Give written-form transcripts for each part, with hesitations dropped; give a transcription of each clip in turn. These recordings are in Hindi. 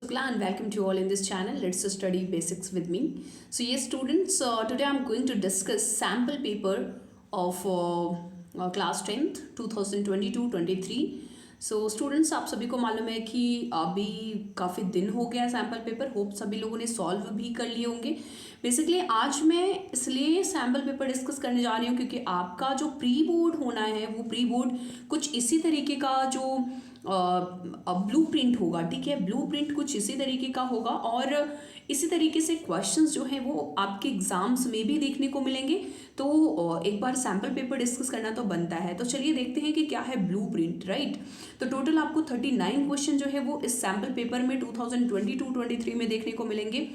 And welcome to you all in this channel. Let's study basics with me. So yes students, today I'm going to discuss sample paper of class 10th 2022-23. So students आप सभी को मालूम है कि अभी काफ़ी दिन हो गया सैम्पल पेपर, होप सभी लोगों ने सॉल्व भी कर लिए होंगे। बेसिकली आज मैं इसलिए सैम्पल पेपर डिस्कस करने जा रही हूँ क्योंकि आपका जो प्री बोर्ड होना है वो प्री बोर्ड कुछ इसी तरीके का जो ब्लू प्रिंट होगा, ठीक है। ब्लू प्रिंट कुछ इसी तरीके का होगा और इसी तरीके से क्वेश्चंस जो हैं वो आपके एग्जाम्स में भी देखने को मिलेंगे। तो एक बार सैम्पल पेपर डिस्कस करना तो बनता है। तो चलिए देखते हैं कि क्या है ब्लू प्रिंट, राइट। तो टोटल आपको 39 क्वेश्चन जो है वो इस सैम्पल पेपर में 2022-23 में देखने को मिलेंगे,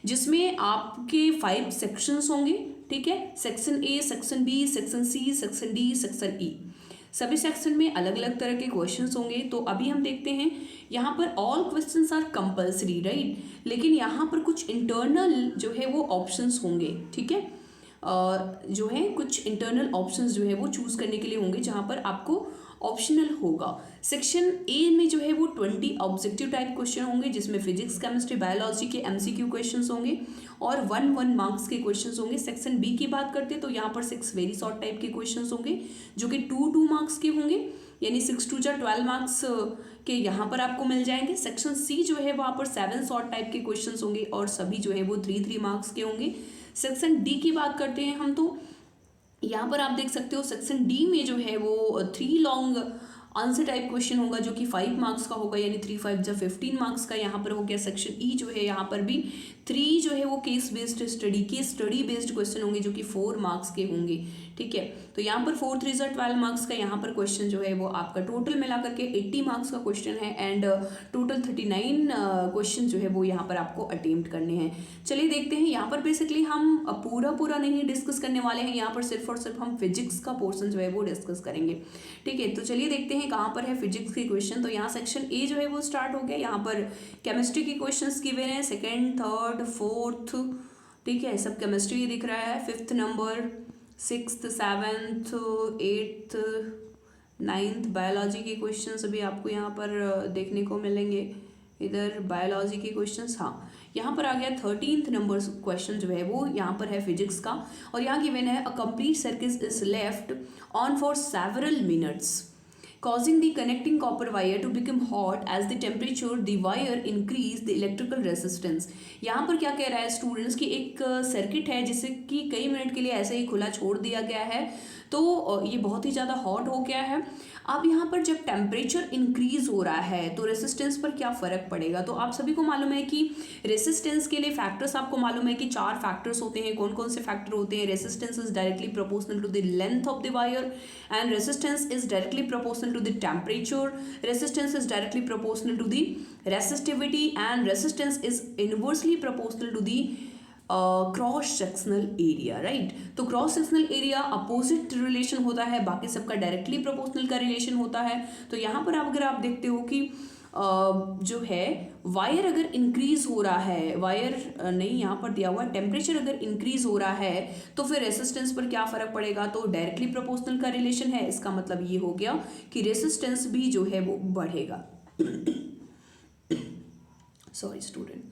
जिसमें आपके 5 सेक्शंस होंगे, ठीक है। Section A, section B, section C, section D, section E, सभी सेक्शन में अलग अलग तरह के क्वेश्चंस होंगे। तो अभी हम देखते हैं यहाँ पर all questions are compulsory, right, लेकिन यहाँ पर कुछ इंटरनल जो है वो ऑप्शंस होंगे, ठीक है। जो है कुछ इंटरनल ऑप्शंस जो है वो चूज करने के लिए होंगे, जहाँ पर आपको ऑप्शनल होगा। सेक्शन ए में जो है वो 20 ऑब्जेक्टिव टाइप क्वेश्चन होंगे, जिसमें फिजिक्स, केमिस्ट्री, बायोलॉजी के MCQ क्वेश्चंस होंगे और 1 मार्क्स के क्वेश्चंस होंगे। सेक्शन बी की बात करते हैं तो यहाँ पर 6 वेरी शॉर्ट टाइप के क्वेश्चंस होंगे जो कि 2 मार्क्स के होंगे, यानी 6 2 12 मार्क्स के यहाँ पर आपको मिल जाएंगे। सेक्शन सी जो है वहाँ पर 7 शॉर्ट टाइप के क्वेश्चंस होंगे और सभी जो है वो 3 मार्क्स के होंगे। सेक्शन डी की बात करते हैं हम तो यहाँ पर आप देख सकते हो सेक्शन डी में जो है वो 3 लॉन्ग आंसर टाइप क्वेश्चन होगा जो कि 5 मार्क्स का होगा, यानी 3 5 15 मार्क्स का यहाँ पर हो गया। सेक्शन ई जो है यहाँ पर भी 3 जो है वो केस स्टडी बेस्ड क्वेश्चन होंगे जो कि 4 मार्क्स के होंगे, ठीक है। तो यहाँ पर 4 3 12 मार्क्स का यहाँ पर क्वेश्चन जो है वो आपका टोटल मिला करके 80 मार्क्स का क्वेश्चन है एंड टोटल 39 क्वेश्चन जो है वो यहाँ पर आपको अटेम्प्ट करने हैं। चलिए देखते हैं। यहाँ पर बेसिकली हम पूरा नहीं डिस्कस करने वाले हैं, यहाँ पर सिर्फ और सिर्फ हम फिजिक्स का पोर्शन जो है वो डिस्कस करेंगे, ठीक है। तो चलिए देखते हैं कहाँ पर है फिजिक्स के क्वेश्चन। तो यहाँ सेक्शन ए जो है वो स्टार्ट हो गया। यहाँ पर केमिस्ट्री के क्वेश्चंस गिवन हैं, 2nd 3rd 4th, ठीक है, सब केमिस्ट्री दिख रहा है। 5th number, 6th 7th 8th 9th biology के क्वेश्चंस अभी आपको यहाँ पर देखने को मिलेंगे। इधर बायोलॉजी के क्वेश्चंस, हाँ यहाँ पर आ गया 13th नंबर क्वेश्चन जो है वो यहाँ पर है फिजिक्स का और यहाँ गिवन है a complete circuit is left on for several minutes causing the connecting copper wire to become hot as the temperature the wire increase the electrical resistance। यहाँ पर क्या कह रहा है स्टूडेंट्स की एक सर्किट है जिसे कि कई मिनट के लिए ऐसे ही खुला छोड़ दिया गया है, तो ये बहुत ही ज़्यादा हॉट हो गया है। अब यहाँ पर जब टेम्परेचर इंक्रीज हो रहा है तो रेसिस्टेंस पर क्या फ़र्क पड़ेगा। तो आप सभी को मालूम है कि रेसिस्टेंस के लिए फैक्टर्स आपको मालूम है कि 4 फैक्टर्स होते हैं। कौन कौन से फैक्टर होते हैं? Resistance is directly proportional to the length of the wire and resistance is directly proportional to the temperature, resistance is directly proportional to the resistivity and resistance is inversely proportional to the cross sectional area, right. तो cross sectional area opposite relation होता है, बाकी सबका डायरेक्टली प्रोपोर्शनल का रिलेशन होता है। तो यहाँ पर अगर आप देखते हो कि जो है वायर अगर इंक्रीज हो रहा है, वायर नहीं यहाँ पर दिया हुआ, टेम्परेचर अगर इंक्रीज हो रहा है तो फिर रेसिस्टेंस पर क्या फ़र्क पड़ेगा। तो डायरेक्टली प्रोपोर्शनल का रिलेशन है, इसका मतलब ये हो गया कि रेसिस्टेंस भी जो है वो बढ़ेगा। Sorry student,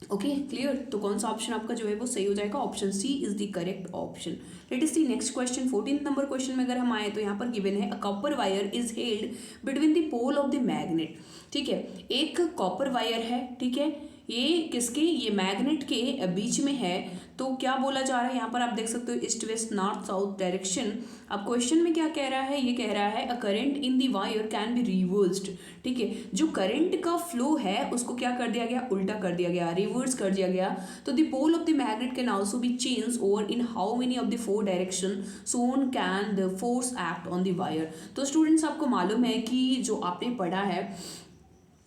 okay clear. तो कौन सा ऑप्शन आपका जो है वो सही हो जाएगा? Option C is the correct option. Let us see next question. 14th number question में अगर हम आए तो यहाँ पर गिवन है a copper wire is held between the pole of the magnet, ठीक है। एक कॉपर वायर है, ठीक है, ये किसके, ये मैग्नेट के बीच में है। तो क्या बोला जा रहा है यहाँ पर आप देख सकते हो east west north south direction. अब क्वेश्चन में क्या कह रहा है, ये कह रहा है a current in the wire can be reversed, ठीक है। जो करंट का फ्लो है उसको क्या कर दिया गया, उल्टा कर दिया गया, रिवर्स कर दिया गया। तो the pole of the magnet can also be change over in how many of the 4 direction सोन can the force act on the wire. तो स्टूडेंट्स आपको मालूम है कि जो आपने पढ़ा है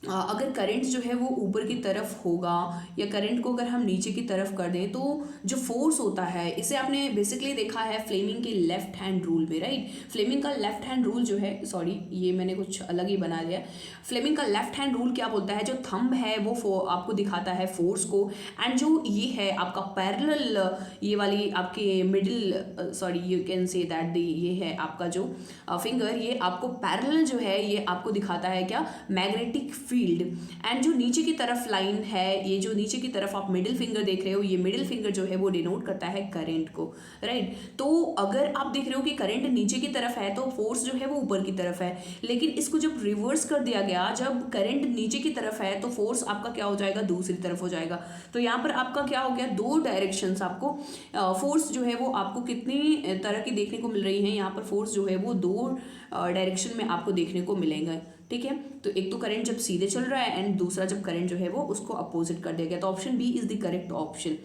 अगर करंट जो है वो ऊपर की तरफ होगा या करंट को अगर हम नीचे की तरफ कर दें तो जो फोर्स होता है, इसे आपने बेसिकली देखा है फ्लेमिंग के लेफ्ट हैंड रूल में, राइट। फ्लेमिंग का लेफ्ट हैंड रूल जो है, सॉरी ये मैंने कुछ अलग ही बना लिया। फ्लेमिंग का लेफ्ट हैंड रूल क्या बोलता है, जो थंब है वो आपको दिखाता है फोर्स को, एंड जो ये है आपका पैरेलल, ये वाली आपके middle, sorry you can say that ये है आपका जो फिंगर, ये आपको पैरेलल जो है ये आपको दिखाता है क्या, मैग्नेटिक फील्ड एंड जो नीचे की तरफ लाइन है, ये जो नीचे की तरफ आप मिडिल फिंगर देख रहे हो, ये मिडिल फिंगर जो है वो डिनोट करता है करंट को, राइट। तो अगर आप देख रहे हो कि करंट नीचे की तरफ है तो फोर्स जो है वो ऊपर की तरफ है, लेकिन इसको जब रिवर्स कर दिया गया, जब करंट नीचे की तरफ है तो फोर्स आपका क्या हो जाएगा, दूसरी तरफ हो जाएगा। तो यहाँ पर आपका क्या हो गया, दो डायरेक्शंस आपको फोर्स जो है वो आपको कितनी तरह की देखने को मिल रही है, यहाँ पर फोर्स जो है वो दो डायरेक्शन में आपको देखने को मिलेंगे, ठीक है। तो एक तो करंट जब सीधे चल रहा है एंड दूसरा जब करंट जो है वो उसको अपोजिट कर दिया गया, तो option B is the correct option.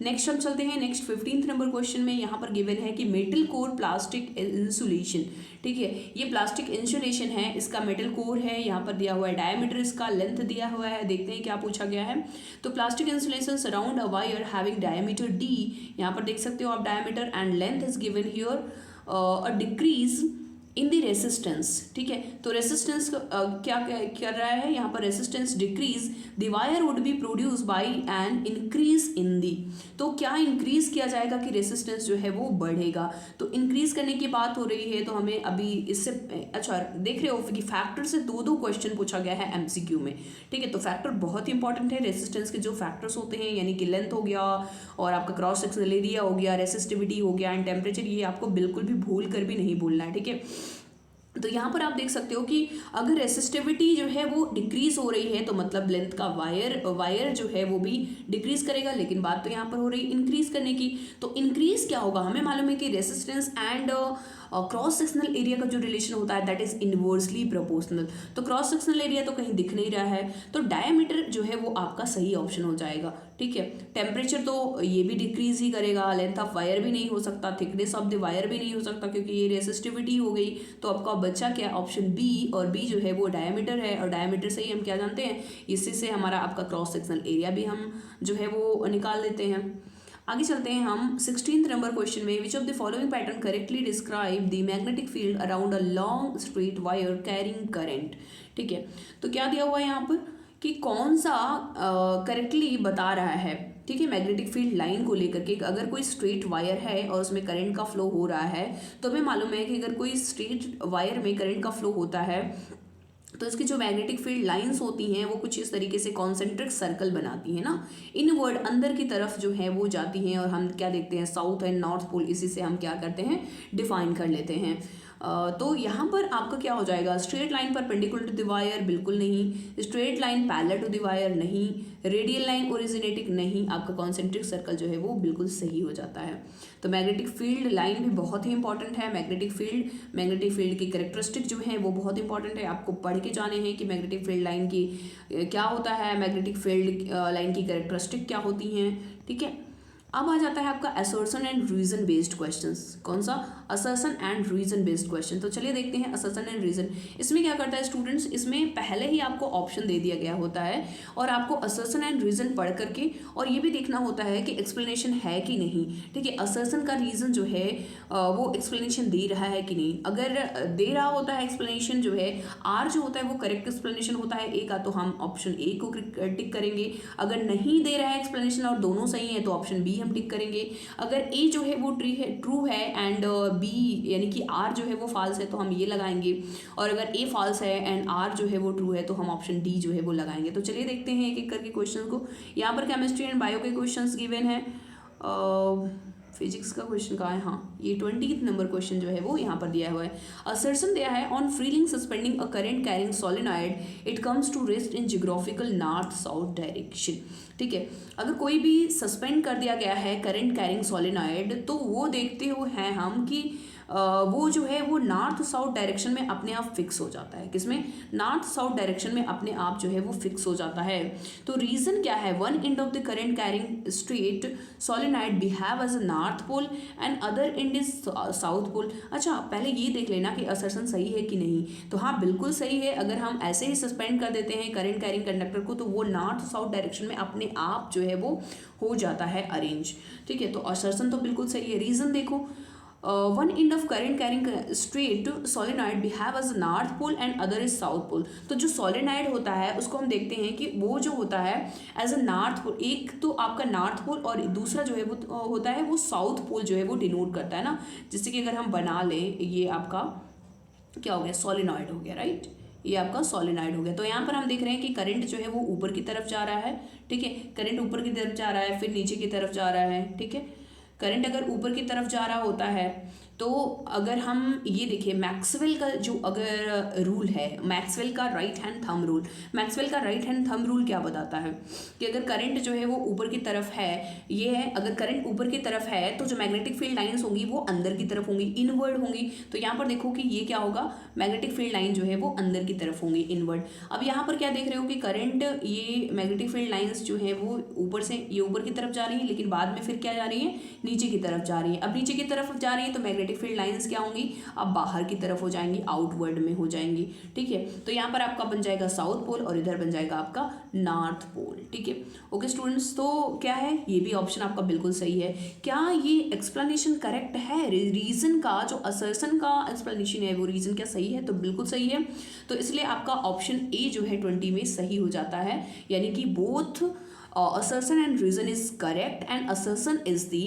Next हम चलते हैं नेक्स्ट 15th नंबर क्वेश्चन में। यहाँ पर गिवन है कि मेटल कोर प्लास्टिक इंसुलेशन, ठीक है। ये प्लास्टिक इंसुलेशन है, इसका मेटल कोर है, यहाँ पर दिया हुआ है डायमीटर, इसका लेंथ दिया हुआ है। देखते हैं क्या पूछा गया है। तो plastic insulation surround a wire having diameter D, यहाँ पर देख सकते हो आप diameter, and length is given here a decrease in the resistance, ठीक है। तो रेसिस्टेंस क्या कर रहा है यहाँ पर, resistance decrease the wire would be produce by an increase in the. तो क्या इंक्रीज किया जाएगा कि रेसिस्टेंस जो है वो बढ़ेगा। तो इंक्रीज करने की बात हो रही है, तो हमें अभी इससे अच्छा देख रहे हो कि फैक्टर से दो दो क्वेश्चन पूछा गया है एमसीक्यू में, ठीक है। तो फैक्टर बहुत इंपॉर्टेंट है। रेसिस्टेंस के जो फैक्टर्स होते हैं यानी कि लेंथ हो गया और आपका क्रॉस सेक्शनल एरिया हो गया, रेसिस्टिविटी हो गया एंड टेम्परेचर, ये आपको बिल्कुल भी भूल कर भी नहीं भूलना है, ठीक है। तो यहाँ पर आप देख सकते हो कि अगर रेसिस्टिविटी जो है वो डिक्रीज हो रही है तो मतलब लेंथ का वायर जो है वो भी डिक्रीज करेगा, लेकिन बात तो यहाँ पर हो रही है इंक्रीज करने की। तो इंक्रीज क्या होगा, हमें मालूम है कि resistance and cross sectional area का जो रिलेशन होता है दैट इज इनवर्सली प्रोपोर्शनल। तो क्रॉस सेक्शनल एरिया तो कहीं दिख नहीं रहा है, तो डायमीटर जो है वो आपका सही ऑप्शन हो जाएगा, ठीक है। टेम्परेचर तो ये भी डिक्रीज ही करेगा, लेंथ ऑफ वायर भी नहीं हो सकता, थिकनेस ऑफ द वायर भी नहीं हो सकता क्योंकि ये रेसिस्टिविटी हो गई। तो आपका बच्चा क्या, ऑप्शन बी, और बी जो है वो डायमीटर है, और डायमीटर से ही हम क्या जानते हैं, इसी से हमारा आपका क्रॉस सेक्शनल एरिया भी हम जो है वो निकाल लेते हैं। आगे चलते हैं हम 16th नंबर क्वेश्चन में। विच of the following pattern correctly describe the magnetic field around a long straight wire carrying current, ठीक है। तो क्या दिया हुआ है यहाँ पर कि कौन सा करेक्टली बता रहा है, ठीक है, मैग्नेटिक फील्ड लाइन को लेकर के। अगर कोई स्ट्रेट वायर है और उसमें करंट का फ्लो हो रहा है, तो हमें मालूम है कि अगर कोई स्ट्रेट वायर में करंट का फ्लो होता है तो इसकी जो मैग्नेटिक फील्ड लाइंस होती हैं वो कुछ इस तरीके से कॉन्सेंट्रिक सर्कल बनाती हैं ना, इनवर्ड अंदर की तरफ जो है वो जाती हैं, और हम क्या देखते हैं, साउथ एंड नॉर्थ पोल, इसी से हम क्या करते हैं, डिफाइन कर लेते हैं। तो यहाँ पर आपका क्या हो जाएगा, straight line perpendicular to the wire, बिल्कुल नहीं। Straight line parallel to the wire, नहीं। रेडियल लाइन ओरिजिनेटिंग, नहीं। आपका कॉन्सेंट्रिक सर्कल जो है वो बिल्कुल सही हो जाता है। तो मैग्नेटिक फील्ड लाइन भी बहुत ही इंपॉर्टेंट है। मैग्नेटिक फील्ड की कैरेक्टरिस्टिक जो है वो बहुत इंपॉर्टेंट है, आपको पढ़ के जाने हैं कि मैग्नेटिक फील्ड लाइन की क्या होता है, मैग्नेटिक फील्ड लाइन की कैरेक्टरिस्टिक क्या होती हैं, ठीक है। अब आ जाता है आपका assertion and reason based questions. कौन सा, assertion and reason based question. तो चलिए देखते हैं असर्शन एंड रीजन। इसमें क्या करता है स्टूडेंट्स, इसमें पहले ही आपको ऑप्शन दे दिया गया होता है और आपको असर्शन एंड रीजन पढ़ करके और ये भी देखना होता है कि एक्सप्लेनेशन है कि नहीं, ठीक है। असर्शन का रीजन जो है वो एक्सप्लेनेशन दे रहा है कि नहीं। अगर दे रहा होता है एक्सप्लेनेशन जो है, आर जो होता है वो करेक्ट एक्सप्लेनेशन होता है ए का, तो हम ऑप्शन ए को टिक करेंगे। अगर नहीं दे रहा है एक्सप्लेनेशन और दोनों सही है तो ऑप्शन बी हम टिक करेंगे। अगर ए जो है वो ट्रू है एंड बी यानी कि आर जो है वो फॉल्स है तो हम ये लगाएंगे, और अगर ए फॉल्स है एंड आर जो है वो ट्रू है तो हम ऑप्शन डी जो है वो लगाएंगे। तो चलिए देखते हैं एक एक करके क्वेश्चन को। यहाँ पर केमिस्ट्री एंड बायो के क्वेश्चंस गिवन है। फिजिक्स का क्वेश्चन कहाँ है, हाँ ये 20th नंबर क्वेश्चन जो है वो यहाँ पर दिया हुआ है। असर्शन दिया है on freely suspending a current carrying solenoid it comes to rest in geographical north south direction, ठीक है। अगर कोई भी सस्पेंड कर दिया गया है करंट कैरिंग सोलेनॉइड तो वो देखते हुए हैं हम कि वो जो है वो नॉर्थ साउथ डायरेक्शन में अपने आप फिक्स हो जाता है। किसमें, नॉर्थ साउथ डायरेक्शन में अपने आप जो है वो फिक्स हो जाता है। तो रीजन क्या है, one end of the current carrying straight solenoid behave as a north pole and other end is south pole. अच्छा पहले ये देख लेना कि असर्शन सही है कि नहीं। तो हाँ बिल्कुल सही है। अगर हम ऐसे ही सस्पेंड कर देते हैं करंट कैरिंग कंडक्टर को तो वो नॉर्थ साउथ डायरेक्शन में अपने आप जो है वो हो जाता है अरेंज, ठीक है। तो असर्शन तो बिल्कुल सही है। रीजन देखो, one end of current carrying straight solenoid behave as north pole and other is south pole. तो जो सोलेनॉइड होता है उसको हम देखते हैं कि वो जो होता है एज अ नॉर्थ पोल, एक तो आपका नॉर्थ पोल और दूसरा जो है वो होता है वो साउथ पोल जो है वो डिनोट करता है ना। जैसे कि अगर हम बना लें ये आपका क्या हो गया, सोलेनॉइड हो गया, राइट। ये आपका सोलेनॉइड हो गया। तो यहाँ पर हम देख रहे हैं कि करंट जो है वो ऊपर की तरफ जा रहा है, ठीक है, करंट ऊपर की तरफ जा रहा है, फिर नीचे की तरफ जा रहा है, ठीक है। करंट अगर ऊपर की तरफ जा रहा होता है तो अगर हम ये देखिए मैक्सवेल का जो अगर रूल है, मैक्सवेल का right hand thumb rule, Maxwell का राइट हैंड थंब रूल क्या बताता है कि अगर करंट जो है वो ऊपर की तरफ है, ये है, अगर करंट ऊपर की तरफ है तो जो मैग्नेटिक फील्ड लाइंस होंगी वो अंदर की तरफ होंगी, इनवर्ड होंगी। तो यहाँ पर देखो कि ये क्या होगा, मैग्नेटिक फील्ड लाइन जो है वो अंदर की तरफ होंगी, इनवर्ड। अब यहाँ पर क्या देख रहे हो कि करंट, ये मैग्नेटिक फील्ड लाइंस जो है वो ऊपर से ये ऊपर की तरफ जा रही है, लेकिन बाद में फिर क्या जा रही है, नीचे की तरफ जा रही है। अब नीचे की तरफ जा रही है तो मैग्नेटिक फील्ड लाइंस क्या होंगी, अब बाहर की तरफ हो जाएंगी, आउटवर्ड में हो जाएंगी, ठीक है। तो यहाँ पर आपका बन जाएगा साउथ पोल और इधर बन जाएगा आपका नॉर्थ पोल, ठीक है। ओके स्टूडेंट्स, तो क्या है, ये भी ऑप्शन आपका बिल्कुल सही है। क्या ये एक्सप्लेनेशन करेक्ट है, रीजन का जो असर्शन का एक्सप्लेनेशन है वो रीजन क्या सही है, तो बिल्कुल सही है। तो इसलिए आपका ऑप्शन ए जो है 20 में सही हो जाता है, यानी कि both assertion and reason is correct and assertion is the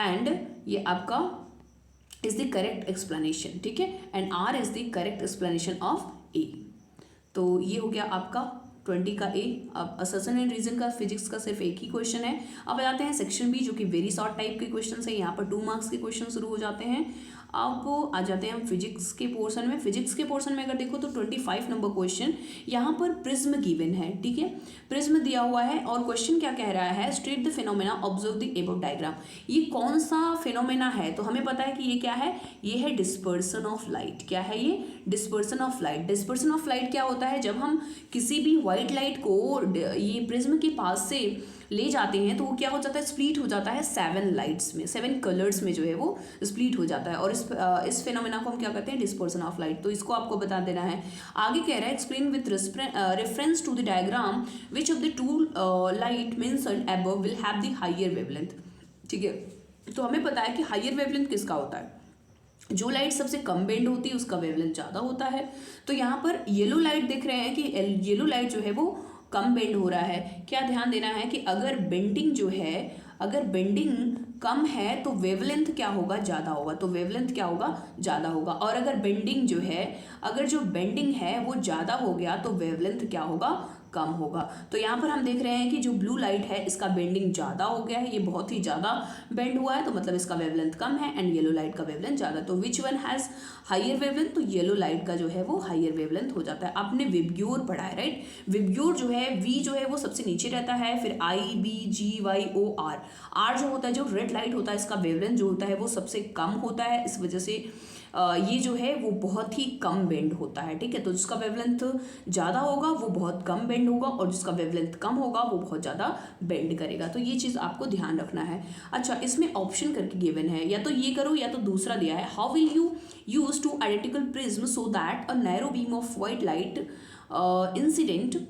and ये आपका is the correct explanation, ठीक है, and R is the correct explanation of A। तो ये हो गया आपका 20 का ए। अब असर्शन एंड रीजन का फिजिक्स का सिर्फ एक ही क्वेश्चन है। अब आ जाते हैं सेक्शन बी, जो कि वेरी शॉर्ट टाइप के क्वेश्चन है, यहाँ पर 2 मार्क्स के क्वेश्चन शुरू हो जाते हैं। अब आ जाते हैं हम फिजिक्स के पोर्शन में। फिजिक्स के पोर्शन में अगर देखो तो 25 नंबर क्वेश्चन, यहाँ पर प्रिज्म गिवन है, ठीक है, प्रिज्म दिया हुआ है और क्वेश्चन क्या कह रहा है, state the phenomena observe the above diagram. ये कौन सा फिनोमेना है, तो हमें पता है कि ये क्या है, ये है डिस्पर्सन ऑफ लाइट। क्या है ये, dispersion of light. Dispersion of light क्या होता है, जब हम किसी भी व्हाइट लाइट को ये प्रिज्म के पास से ले जाते हैं तो वो क्या हो जाता है, स्प्लिट हो जाता है 7 लाइट्स में, 7 कलर्स में जो है वो स्प्लिट हो जाता है, और इस फिनोमेना को हम क्या कहते हैं, डिस्पर्सन ऑफ लाइट। तो इसको आपको बता देना है। आगे कह रहा है explain with reference to the diagram which of the two light mentioned above will have the higher wavelength, ठीक है। तो हमें पता है कि हायर वेवलेंथ किसका होता है, जो लाइट सबसे कम बेंड होती है उसका वेवलेंथ ज़्यादा होता है। तो यहाँ पर येलो लाइट देख रहे हैं कि येलो लाइट जो है वो कम बेंड हो रहा है। क्या ध्यान देना है कि अगर बेंडिंग जो है, अगर बेंडिंग कम है तो वेवलेंथ क्या होगा, ज़्यादा होगा, तो वेवलेंथ क्या होगा, ज़्यादा होगा। और अगर बेंडिंग जो है, अगर जो बेंडिंग है वो ज़्यादा हो गया तो वेवलेंथ क्या होगा, कम होगा। तो यहाँ पर हम देख रहे हैं कि जो ब्लू लाइट है इसका बेंडिंग ज़्यादा हो गया है, ये बहुत ही ज़्यादा बेंड हुआ है, तो मतलब इसका वेवलेंथ कम है, एंड येलो लाइट का वेवलेंथ ज़्यादा। तो which one has higher wavelength, तो येलो लाइट का जो है वो हायर वेवलेंथ हो जाता है। आपने विबग्योर पढ़ा है, राइट। विबग्योर जो है, वी जो है वो सबसे नीचे रहता है, फिर I B G Y O R, R जो होता है, जो रेड लाइट होता है इसका वेवलेंथ जो होता है वो सबसे कम होता है, इस वजह से ये जो है वो बहुत ही कम बेंड होता है, ठीक है। तो जिसका वेवलेंथ ज़्यादा होगा वो बहुत कम बेंड होगा, और जिसका वेवलेंथ कम होगा वो बहुत ज़्यादा बेंड करेगा। तो ये चीज़ आपको ध्यान रखना है। अच्छा, इसमें ऑप्शन करके गिवन है, या तो ये करो या तो दूसरा दिया है, how will you use two identical prism so that a narrow beam of white light incident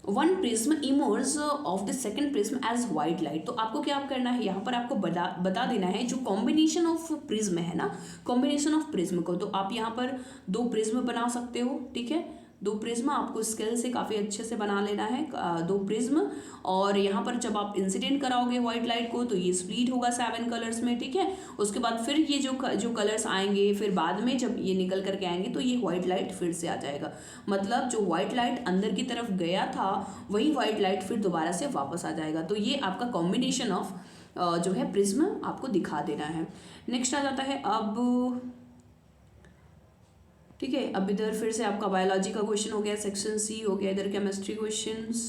one prism emerge of the second prism as white light. तो आपको क्या करना है, यहाँ पर आपको बता देना है जो कॉम्बिनेशन ऑफ प्रिज्म है ना, कॉम्बिनेशन ऑफ प्रिज्म को, तो आप यहाँ पर 2 प्रिज्म बना सकते हो, ठीक है। 2 प्रिज्म आपको स्केल से काफ़ी अच्छे से बना लेना है, 2 प्रिज्म। और यहाँ पर जब आप इंसिडेंट कराओगे व्हाइट लाइट को तो ये स्प्लिट होगा 7 कलर्स में, ठीक है। उसके बाद फिर ये जो कलर्स आएंगे, फिर बाद में जब ये निकल करके आएंगे तो ये व्हाइट लाइट फिर से आ जाएगा। मतलब जो व्हाइट लाइट अंदर की तरफ गया था वही व्हाइट लाइट फिर दोबारा से वापस आ जाएगा। तो ये आपका कॉम्बिनेशन ऑफ जो है प्रिज्म आपको दिखा देना है। नेक्स्ट आ जाता है अब, ठीक है। अब इधर फिर से आपका बायोलॉजी का क्वेश्चन हो गया, सेक्शन सी हो गया, इधर केमिस्ट्री क्वेश्चंस।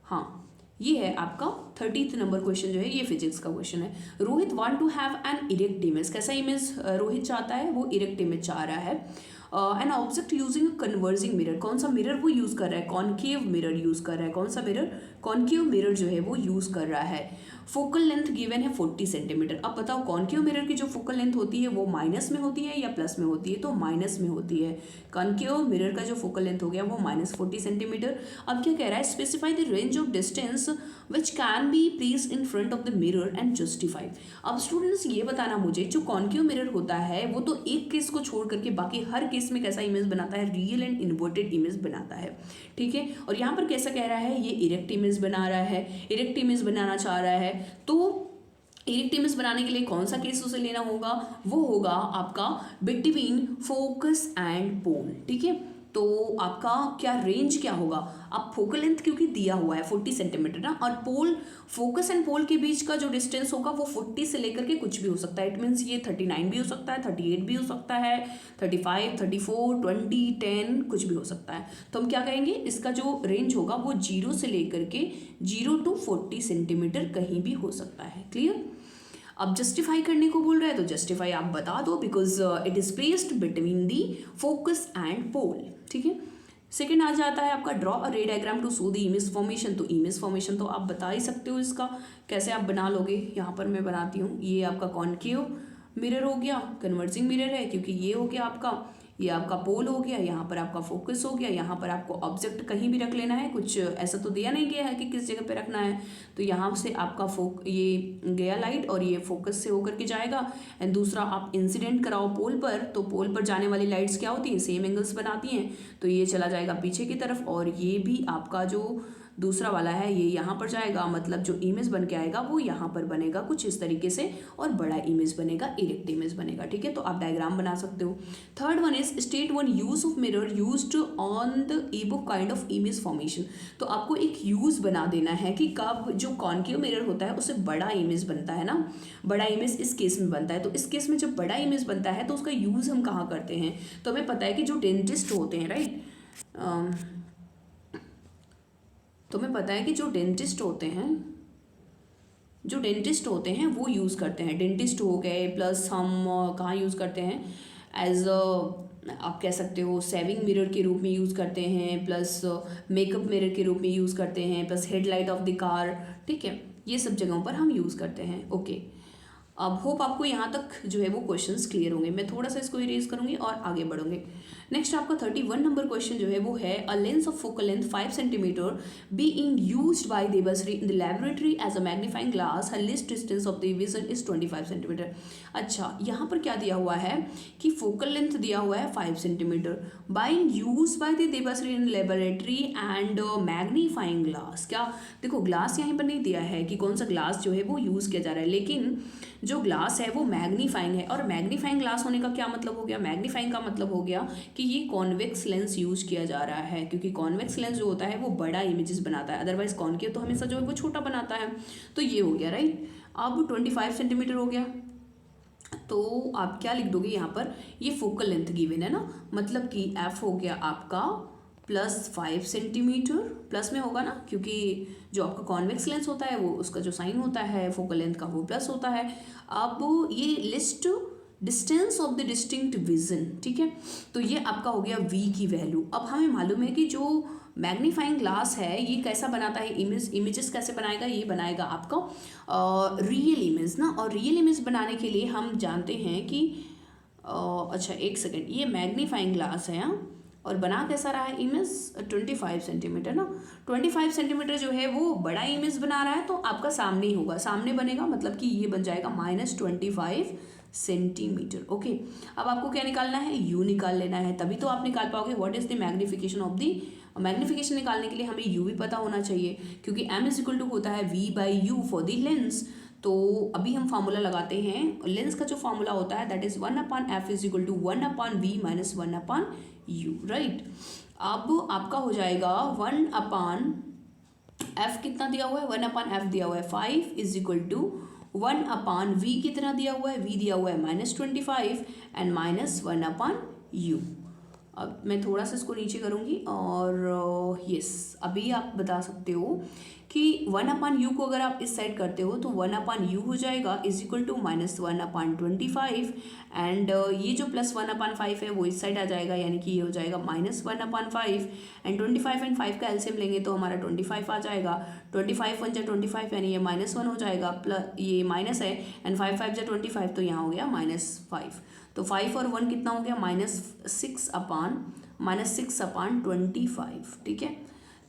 हाँ, ये है आपका 30th नंबर क्वेश्चन जो है ये फिजिक्स का क्वेश्चन है। Rohit want to have an erect image. कैसा इमेज रोहित चाहता है, वो इरेक्ट इमेज चाह रहा है। An object using converging mirror, कौन सा मिरर वो यूज़ कर रहा है, कॉन्केव मिरर यूज़ कर रहा है। कौन सा मिरर, कॉन्केव मिरर जो है वो यूज़ कर रहा है। फोकल लेंथ गिवन है 40 सेंटीमीटर। अब बताओ कॉन्केव मिरर की जो फोकल लेंथ होती है वो माइनस में होती है या प्लस में होती है, तो माइनस में होती है। कॉन्केव मिरर का जो फोकल लेंथ हो गया वो -40 सेंटीमीटर। अब क्या कह रहा है, specify the range of distance which can be placed in front of the mirror and justify. अब स्टूडेंट्स ये बताना मुझे, जो कॉन्केव मिरर होता है वो तो एक केस को छोड़ करके बाकी हर केस में कैसा इमेज बनाता है, रियल एंड इन्वर्टेड इमेज बनाता है, ठीक है। और यहाँ पर कैसा कह रहा है, ये इरेक्ट इमेज बना रहा है, इरेक्ट इमेज बनाना चाह रहा है। तो इरेक्ट इमेज बनाने के लिए कौन सा केस उसे लेना होगा, वो होगा आपका बिटवीन फोकस एंड पोल, ठीक है। तो आपका क्या रेंज क्या होगा, अब फोकल लेंथ क्योंकि दिया हुआ है 40 सेंटीमीटर ना, और पोल फोकस एंड पोल के बीच का जो डिस्टेंस होगा वो 40 से लेकर के कुछ भी हो सकता है। इट मीन्स ये 39 भी हो सकता है, 38 भी हो सकता है, 35, 34, 20, 10 कुछ भी हो सकता है। तो हम क्या कहेंगे, इसका जो रेंज होगा वो 0 से लेकर के 0 to 40 सेंटीमीटर कहीं भी हो सकता है। क्लियर। अब जस्टिफाई करने को बोल रहा है तो जस्टिफाई आप बता दो, because it is placed between the focus and pole. ठीक है। सेकेंड आ जाता है आपका draw a ray diagram to show the image formation. तो इमेज फॉर्मेशन तो आप बता ही सकते हो, इसका कैसे आप बना लोगे। यहाँ पर मैं बनाती हूँ, ये आपका कॉनकेव मिरर हो गया, कन्वर्जिंग मिरर है क्योंकि ये हो गया आपका, ये आपका पोल हो गया, यहाँ पर आपका फोकस हो गया, यहाँ पर आपको ऑब्जेक्ट कहीं भी रख लेना है, कुछ ऐसा तो दिया नहीं गया है कि किस जगह पे रखना है। तो यहाँ से आपका ये गया लाइट और ये फोकस से होकर के जाएगा। एंड दूसरा आप इंसिडेंट कराओ पोल पर, तो पोल पर जाने वाली लाइट्स क्या होती हैं, सेम एंगल्स बनाती हैं। तो ये चला जाएगा पीछे की तरफ और ये भी आपका जो दूसरा वाला है ये यहाँ पर जाएगा, मतलब जो इमेज बन के आएगा वो यहाँ पर बनेगा कुछ इस तरीके से, और बड़ा इमेज बनेगा, इरेक्ट इमेज बनेगा। ठीक है। तो आप डायग्राम बना सकते हो। Third one is state one use of mirror used on the above kind of image formation. तो आपको एक यूज बना देना है कि कब जो कॉनकेव मिरर होता है उससे बड़ा इमेज बनता है ना, बड़ा इमेज इस केस में बनता है। तो इस केस में जब बड़ा इमेज बनता है तो उसका यूज हम कहाँ करते हैं, तो हमें पता है कि जो डेंटिस्ट होते हैं, राइट, तो हमें पता है कि जो डेंटिस्ट होते हैं वो यूज़ करते हैं, डेंटिस्ट हो गए, प्लस हम कहाँ यूज़ करते हैं, एज आप कह सकते हो सेविंग मिरर के रूप में यूज़ करते हैं, प्लस मेकअप मिरर के रूप में यूज़ करते हैं, plus headlight of the car. ठीक है, ये सब जगहों पर हम यूज़ करते हैं। ओके, अब होप आपको यहाँ तक जो है वो क्वेश्चंस क्लियर होंगे। मैं थोड़ा सा इसको इरेज करूँगी और आगे बढ़ूंगे। नेक्स्ट आपका 31 नंबर क्वेश्चन जो है वो है a lens of focal length 5 centimetre being used by Debashree in the laboratory as a magnifying glass, her least distance of the vision is 25 centimetre. अच्छा, यहाँ पर क्या दिया हुआ है कि फोकल लेंथ दिया हुआ है 5 centimetre, being use by the Debashree in laboratory and magnifying glass. क्या देखो, ग्लास यहाँ पर नहीं दिया है कि कौन सा ग्लास जो है वो यूज़ किया जा रहा है, लेकिन जो ग्लास है वो मैग्नीफाइंग है। और मैग्नीफाइंग ग्लास होने का क्या मतलब हो गया, मैग्नीफाइंग का मतलब हो गया कि ये कॉन्वेक्स लेंस यूज किया जा रहा है, क्योंकि कॉन्वेक्स लेंस जो होता है वो बड़ा इमेजेस बनाता है, अदरवाइज कॉनकेव तो हमेशा जो है वो छोटा बनाता है। तो ये हो गया, राइट। अब 25 सेंटीमीटर हो गया, तो आप क्या लिख दोगे यहाँ पर, ये फोकल लेंथ गिवन है ना, मतलब कि एफ हो गया आपका प्लस 5 सेंटीमीटर, प्लस में होगा ना, क्योंकि जो आपका कॉन्वेक्स लेंस होता है वो उसका जो साइन होता है फोकल लेंथ का वो प्लस होता है। अब ये list distance of the distinct vision, ठीक है, तो ये आपका हो गया v की वैल्यू। अब हमें मालूम है कि जो मैग्नीफाइंग ग्लास है ये कैसा बनाता है, इमेजेस कैसे बनाएगा, ये बनाएगा आपका रियल इमेज ना, और रियल इमेज बनाने के लिए हम जानते हैं कि अच्छा एक सेकेंड, ये मैग्नीफाइंग ग्लास है और बना कैसा रहा है इमेज 25 सेंटीमीटर ना, 25 सेंटीमीटर जो है वो बड़ा इमेज बना रहा है, तो आपका सामने ही होगा, सामने बनेगा, मतलब कि ये बन जाएगा -25 सेंटीमीटर। ओके, अब आपको क्या निकालना है, यू निकाल लेना है, तभी तो आप निकाल पाओगे what is the magnification of the, magnification निकालने के लिए हमें यू भी पता होना चाहिए, क्योंकि m = होता है v/u फॉर द लेंस। तो अभी हम फार्मूला लगाते हैं, लेंस का जो फार्मूला होता है that is 1/f = 1/v - 1/u, right. अब आपका हो जाएगा 1/f, कितना दिया हुआ है, 1/f दिया हुआ है 5 = 1/v, कितना दिया हुआ है, v दिया हुआ है -25 एंड -1/u। अब मैं थोड़ा सा इसको नीचे करूँगी और यस, अभी आप बता सकते हो कि 1/u को अगर आप इस साइड करते हो तो 1/u हो जाएगा = -1/25 एंड ये जो +1/5 है वो इस साइड आ जाएगा, यानी कि ये हो जाएगा -1/5 एंड 25 एंड 5 का एलसीएम लेंगे तो हमारा 25 आ जाएगा। 25 × 25 यानी ये -1 हो जाएगा, प्लस ये माइनस है एंड 5 × 5 = 25, तो यहाँ हो गया -5। तो 5 और 1 कितना हो गया, -6/25, ठीक है।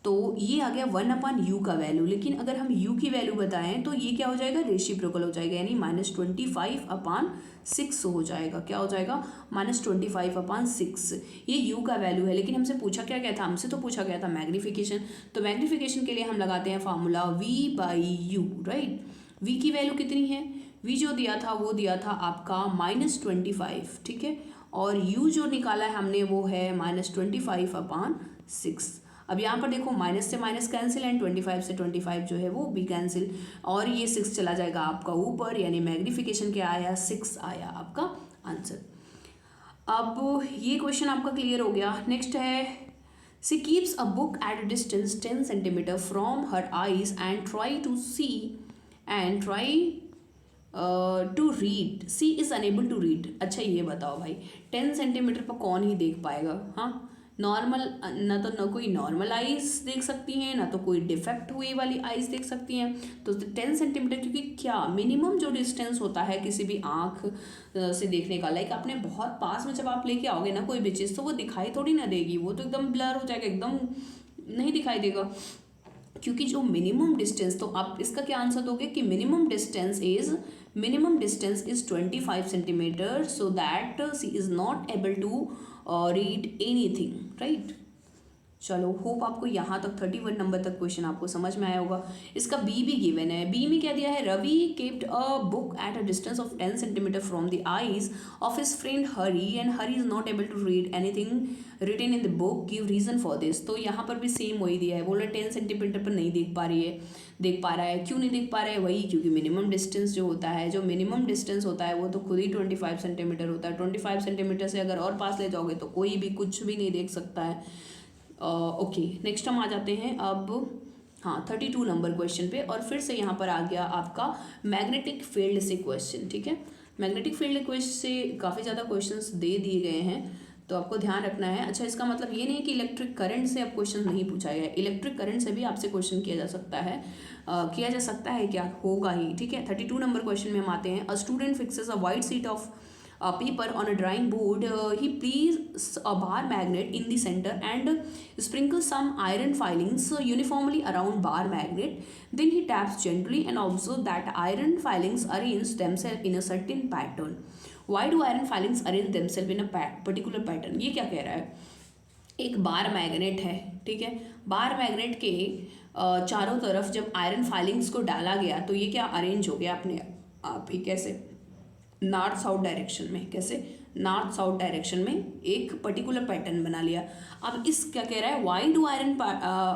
तो ये आ गया 1/u का वैल्यू, लेकिन अगर हम u की वैल्यू बताएं तो ये क्या हो जाएगा, रेसिप्रोकल हो जाएगा, यानी -25/6 हो जाएगा। क्या हो जाएगा, -25/6, ये u का वैल्यू है। लेकिन हमसे पूछा क्या गया था, हमसे तो पूछा गया था मैग्निफिकेशन, तो मैग्निफिकेशन के लिए हम लगाते हैं फार्मूला v/u, राइट। v की वैल्यू कितनी है, v जो दिया था वो दिया था आपका -25, ठीक है, और u जो निकाला है हमने वो है -25/6। अब यहाँ पर देखो माइनस से माइनस कैंसिल एंड 25 से 25 जो है वो भी कैंसिल, और ये 6 चला जाएगा आपका ऊपर, यानी मैग्निफिकेशन क्या आया, 6 आया आपका आंसर। अब ये क्वेश्चन आपका क्लियर हो गया। नेक्स्ट है, she keeps a book at a distance 10 centimetre from her eyes and try to read, she is unable to read. अच्छा ये बताओ भाई, 10 सेंटीमीटर पर कौन ही देख पाएगा? हाँ, नॉर्मल ना तो ना कोई नॉर्मल आइज देख सकती हैं, ना तो कोई डिफेक्ट हुई वाली आइज देख सकती हैं। तो 10 सेंटीमीटर, क्योंकि क्या मिनिमम जो डिस्टेंस होता है किसी भी आँख से देखने का, लाइक आपने बहुत पास में जब आप लेके आओगे ना कोई भी चीज़, तो वो दिखाई थोड़ी ना देगी, वो तो एकदम ब्लर हो जाएगा, एकदम नहीं दिखाई देगा। क्योंकि जो मिनिमम डिस्टेंस, तो आप इसका क्या आंसर दोगे कि minimum distance is 25 centimetre, so that she is not able to read anything, right. चलो, होप आपको यहाँ तक 31 नंबर तक क्वेश्चन आपको समझ में आया होगा। इसका बी भी गिवन है। बी में क्या दिया है, Ravi kept a book at a distance of 10 centimetre from the eyes of his friend Hari and Hari is not able to read anything written in the book, give reason for this. तो यहाँ पर भी सेम वही दिया है, बोल रहे 10 सेंटीमीटर पर नहीं देख पा रहा है। क्यों नहीं देख पा रहा है? वही, क्योंकि मिनिमम डिस्टेंस जो होता है वो तो खुद ही 25 सेंटीमीटर होता है। 25 सेंटीमीटर से अगर और पास ले जाओगे तो कोई भी कुछ भी नहीं देख सकता है। ओके, नेक्स्ट हम आ जाते हैं अब 32 नंबर क्वेश्चन पे, और फिर से यहाँ पर आ गया आपका मैग्नेटिक फील्ड से क्वेश्चन। ठीक है, मैग्नेटिक फील्ड क्वेश्चन से काफ़ी ज़्यादा क्वेश्चंस दे दिए गए हैं, तो आपको ध्यान रखना है। अच्छा, इसका मतलब ये नहीं कि इलेक्ट्रिक करंट से अब क्वेश्चन नहीं पूछा गया, इलेक्ट्रिक करंट से भी आपसे क्वेश्चन किया जा सकता है, क्या होगा ही। ठीक है, 32 नंबर क्वेश्चन में हम आते हैं। A student fixes a white sheet of paper on a drawing board. He places a bar magnet in the center and sprinkles some iron filings uniformly around bar magnet. Then he taps gently and observes that iron filings arrange themselves in a certain pattern. Why do iron filings arrange themselves in a particular pattern? ये क्या कह रहा है? एक बार मैग्नेट है, ठीक है, बार मैग्नेट के चारों तरफ जब आयरन फाइलिंग्स को डाला गया तो ये क्या अरेंज हो गया अपने आप ही, कैसे? नॉर्थ साउथ डायरेक्शन में। कैसे? नॉर्थ साउथ डायरेक्शन में एक पर्टिकुलर पैटर्न बना लिया। अब इस क्या कह रहा है, why do iron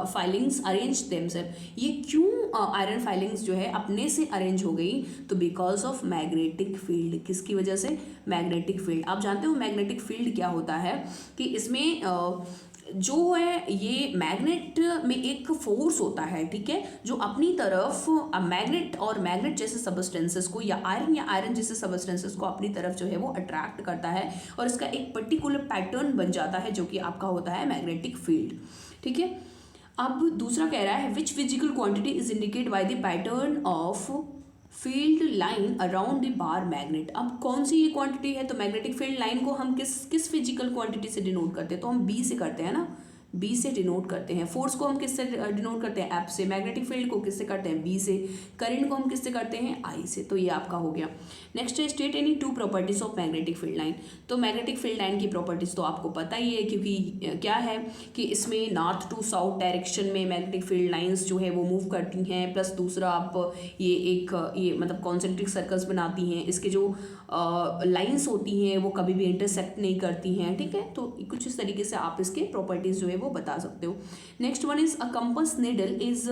filings arrange themselves, ये क्यों आयरन फाइलिंग्स जो है अपने से अरेंज हो गई? तो बिकॉज ऑफ मैग्नेटिक फील्ड। किसकी वजह से? Magnetic field. आप जानते हो मैग्नेटिक फील्ड क्या होता है कि इसमें जो है ये मैग्नेट में एक फोर्स होता है, ठीक है, जो अपनी तरफ मैग्नेट जैसे सबस्टेंसेस को या आयरन जैसे सबस्टेंसेस को अपनी तरफ जो है वो अट्रैक्ट करता है, और इसका एक पर्टिकुलर पैटर्न बन जाता है जो कि आपका होता है मैग्नेटिक फील्ड। ठीक है, अब दूसरा कह रहा है which physical quantity is indicate by the pattern of field line around the bar magnet. अब कौन सी ये क्वांटिटी है? तो मैग्नेटिक फील्ड लाइन को हम किस फिजिकल क्वांटिटी से डिनोट करते हैं? तो हम बी से करते हैं ना, बी से डिनोट करते हैं। फोर्स को हम किससे डिनोट करते हैं? एफ से। मैग्नेटिक फील्ड को किससे करते हैं? बी से। करंट को हम किससे करते हैं? आई से। तो ये आपका हो गया। नेक्स्ट है state any two properties of magnetic field line. तो मैग्नेटिक फील्ड लाइन की प्रॉपर्टीज तो आपको पता ही है, क्योंकि क्या है कि इसमें नॉर्थ टू साउथ डायरेक्शन में मैग्नेटिक फील्ड लाइन्स जो है वो मूव करती हैं, प्लस दूसरा आप ये मतलब कॉन्सेंट्रिक सर्कल्स बनाती हैं। इसके जो लाइंस होती हैं वो कभी भी इंटरसेक्ट नहीं करती हैं। ठीक है, तो कुछ इस तरीके से आप इसके प्रॉपर्टीज जो है वो बता सकते हो। Next one is a compass needle is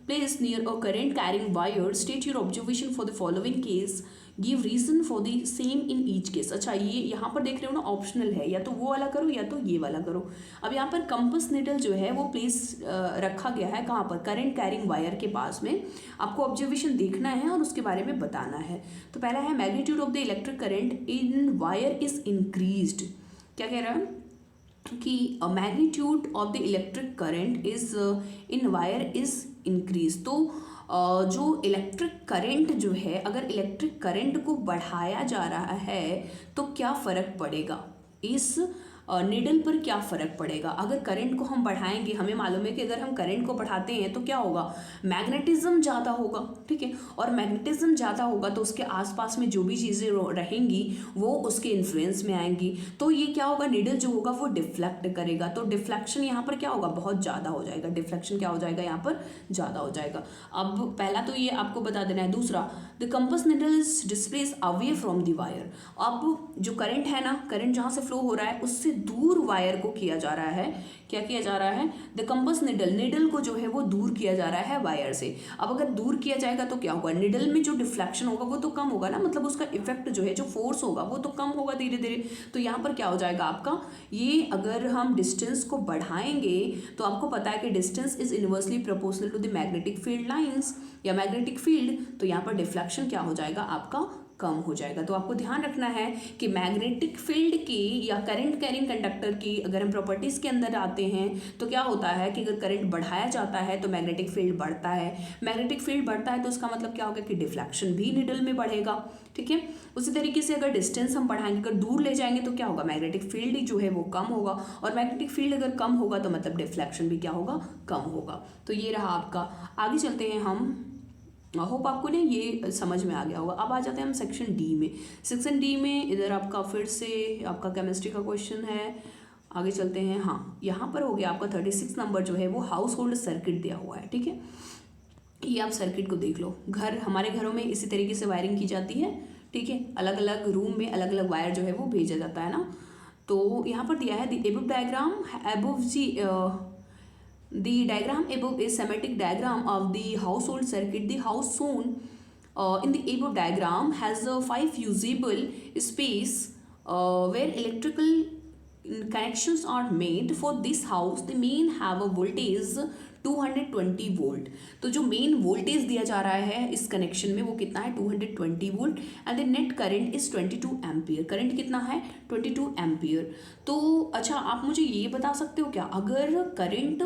placed near a current carrying wire. State your observation for the following case. Give reason for the same in each case. अच्छा, ये यहाँ पर देख रहे हो ना, ऑप्शनल है, या तो वो वाला करो या तो ये वाला करो। अब यहाँ पर कंपास नीडल जो है वो प्लेस रखा गया है कहाँ पर? करंट कैरिंग वायर के पास में। आपको ऑब्जर्वेशन देखना है और उसके बारे में बताना है। तो पहला है magnitude of the electric current in wire is increased. क्या कह रहा है कि magnitude of the electric current is in wire is increase. तो जो इलेक्ट्रिक करंट जो है, अगर इलेक्ट्रिक करंट को बढ़ाया जा रहा है तो क्या फ़र्क पड़ेगा? इस निडल पर क्या फ़र्क पड़ेगा। अगर करंट को हम बढ़ाएंगे, हमें मालूम है कि अगर हम करंट को बढ़ाते हैं तो क्या होगा, मैग्नेटिज्म ज़्यादा होगा, ठीक है। और मैग्नेटिज्म ज़्यादा होगा तो उसके आसपास में जो भी चीज़ें रहेंगी वो उसके इन्फ्लुएंस में आएंगी, तो ये क्या होगा, निडल जो होगा वो डिफ्लेक्ट करेगा, तो डिफ्लेक्शन यहाँ पर क्या होगा, बहुत ज़्यादा हो जाएगा। डिफ्लेक्शन क्या हो जाएगा, यहाँ पर ज़्यादा हो जाएगा। अब पहला तो ये आपको बता देना है। दूसरा, the compass needle is displace away from the wire. अब जो करंट है ना, करंट जहाँ से फ्लो हो रहा है उससे दूर वायर को किया जा रहा है। क्या किया जा रहा है, द कंपास निडल को जो है वो दूर किया जा रहा है वायर से। अब अगर दूर किया जाएगा तो क्या होगा, निडल में जो डिफ्लेक्शन होगा वो तो कम होगा ना, मतलब उसका इफेक्ट जो है, जो फोर्स होगा वो तो कम होगा धीरे धीरे। तो यहाँ पर क्या हो जाएगा आपका, ये अगर हम डिस्टेंस को बढ़ाएंगे तो आपको पता है कि distance is inversely proportional to the magnetic field lines या मैग्नेटिक फील्ड, तो यहाँ पर डिफ्लेक्शन क्या हो जाएगा आपका, कम हो जाएगा। तो आपको ध्यान रखना है कि मैग्नेटिक फील्ड की या करंट कैरिंग कंडक्टर की अगर हम प्रॉपर्टीज़ के अंदर आते हैं तो क्या होता है कि अगर करंट बढ़ाया जाता है तो मैग्नेटिक फील्ड बढ़ता है, मैग्नेटिक फील्ड बढ़ता है तो उसका मतलब क्या होगा कि डिफ्लेक्शन भी निडल में बढ़ेगा, ठीक है। उसी तरीके से अगर डिस्टेंस हम बढ़ाएंगे, अगर दूर ले जाएंगे तो क्या होगा, मैग्नेटिक फील्ड जो है वो कम होगा, और मैग्नेटिक फील्ड अगर कम होगा तो मतलब डिफ्लेक्शन भी क्या होगा, कम होगा। तो ये रहा आपका। आगे चलते हैं हम, होप आपको ना ये समझ में आ गया होगा। अब आ जाते हैं हम सेक्शन डी में। सेक्शन डी में इधर आपका फिर से आपका केमिस्ट्री का क्वेश्चन है। आगे चलते हैं। हाँ, यहाँ पर हो गया आपका 36 नंबर जो है वो हाउस होल्ड सर्किट दिया हुआ है, ठीक है। ये आप सर्किट को देख लो। हमारे घरों में इसी तरीके से वायरिंग की जाती है, ठीक है। अलग अलग रूम में अलग अलग वायर जो है वो भेजा जाता है ना। तो यहाँ पर दिया है the above diagram above The diagram above is schematic diagram of the household circuit. The house shown in the above diagram has 5 usable space where electrical connections are made. For this house, the main have a voltage 220 volt. तो जो मेन वोल्टेज दिया जा रहा है इस कनेक्शन में वो कितना है, 220 volt, and the net current is 22 ampere. Current कितना है, 22 एम्पियर। तो अच्छा, आप मुझे ये बता सकते हो क्या, अगर करंट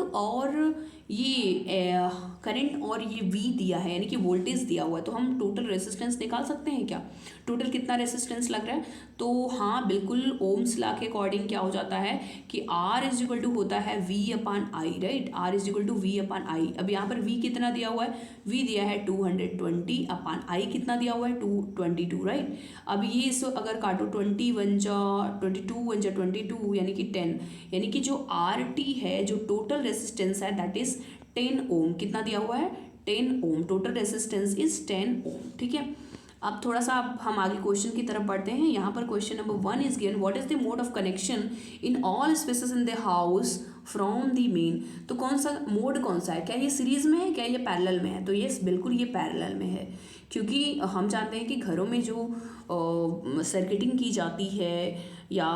और ये V दिया है, यानी कि वोल्टेज दिया हुआ है, तो हम टोटल रेसिस्टेंस निकाल सकते हैं क्या, टोटल कितना रेसिस्टेंस लग रहा है। तो हाँ बिल्कुल, ओम्स लॉ के अकॉर्डिंग क्या हो जाता है कि R इज इक्वल टू होता है V/I, right. R is equal to V/I। अब यहाँ पर V कितना दिया हुआ है, V दिया है 220/I कितना दिया हुआ है, 222, राइट। अब ये इस अगर काटो 20 1 जा 22 यानी कि 10, यानी कि जो RT है, जो टोटल रेसिस्टेंस है दैट इज 10 ओम। कितना दिया हुआ है, 10 ओम। टोटल रेसिस्टेंस इज 10 ओम, ठीक है। अब थोड़ा सा हम आगे क्वेश्चन की तरफ बढ़ते हैं। यहाँ पर question number 1 is given, what is the mode of connection in all spaces in the house from the main. तो कौन सा मोड, कौन सा है, क्या ये सीरीज में है, क्या ये पैरेलल में है। तो ये बिल्कुल ये पैरेलल में है, क्योंकि हम जानते हैं कि घरों में जो सर्किटिंग की जाती है या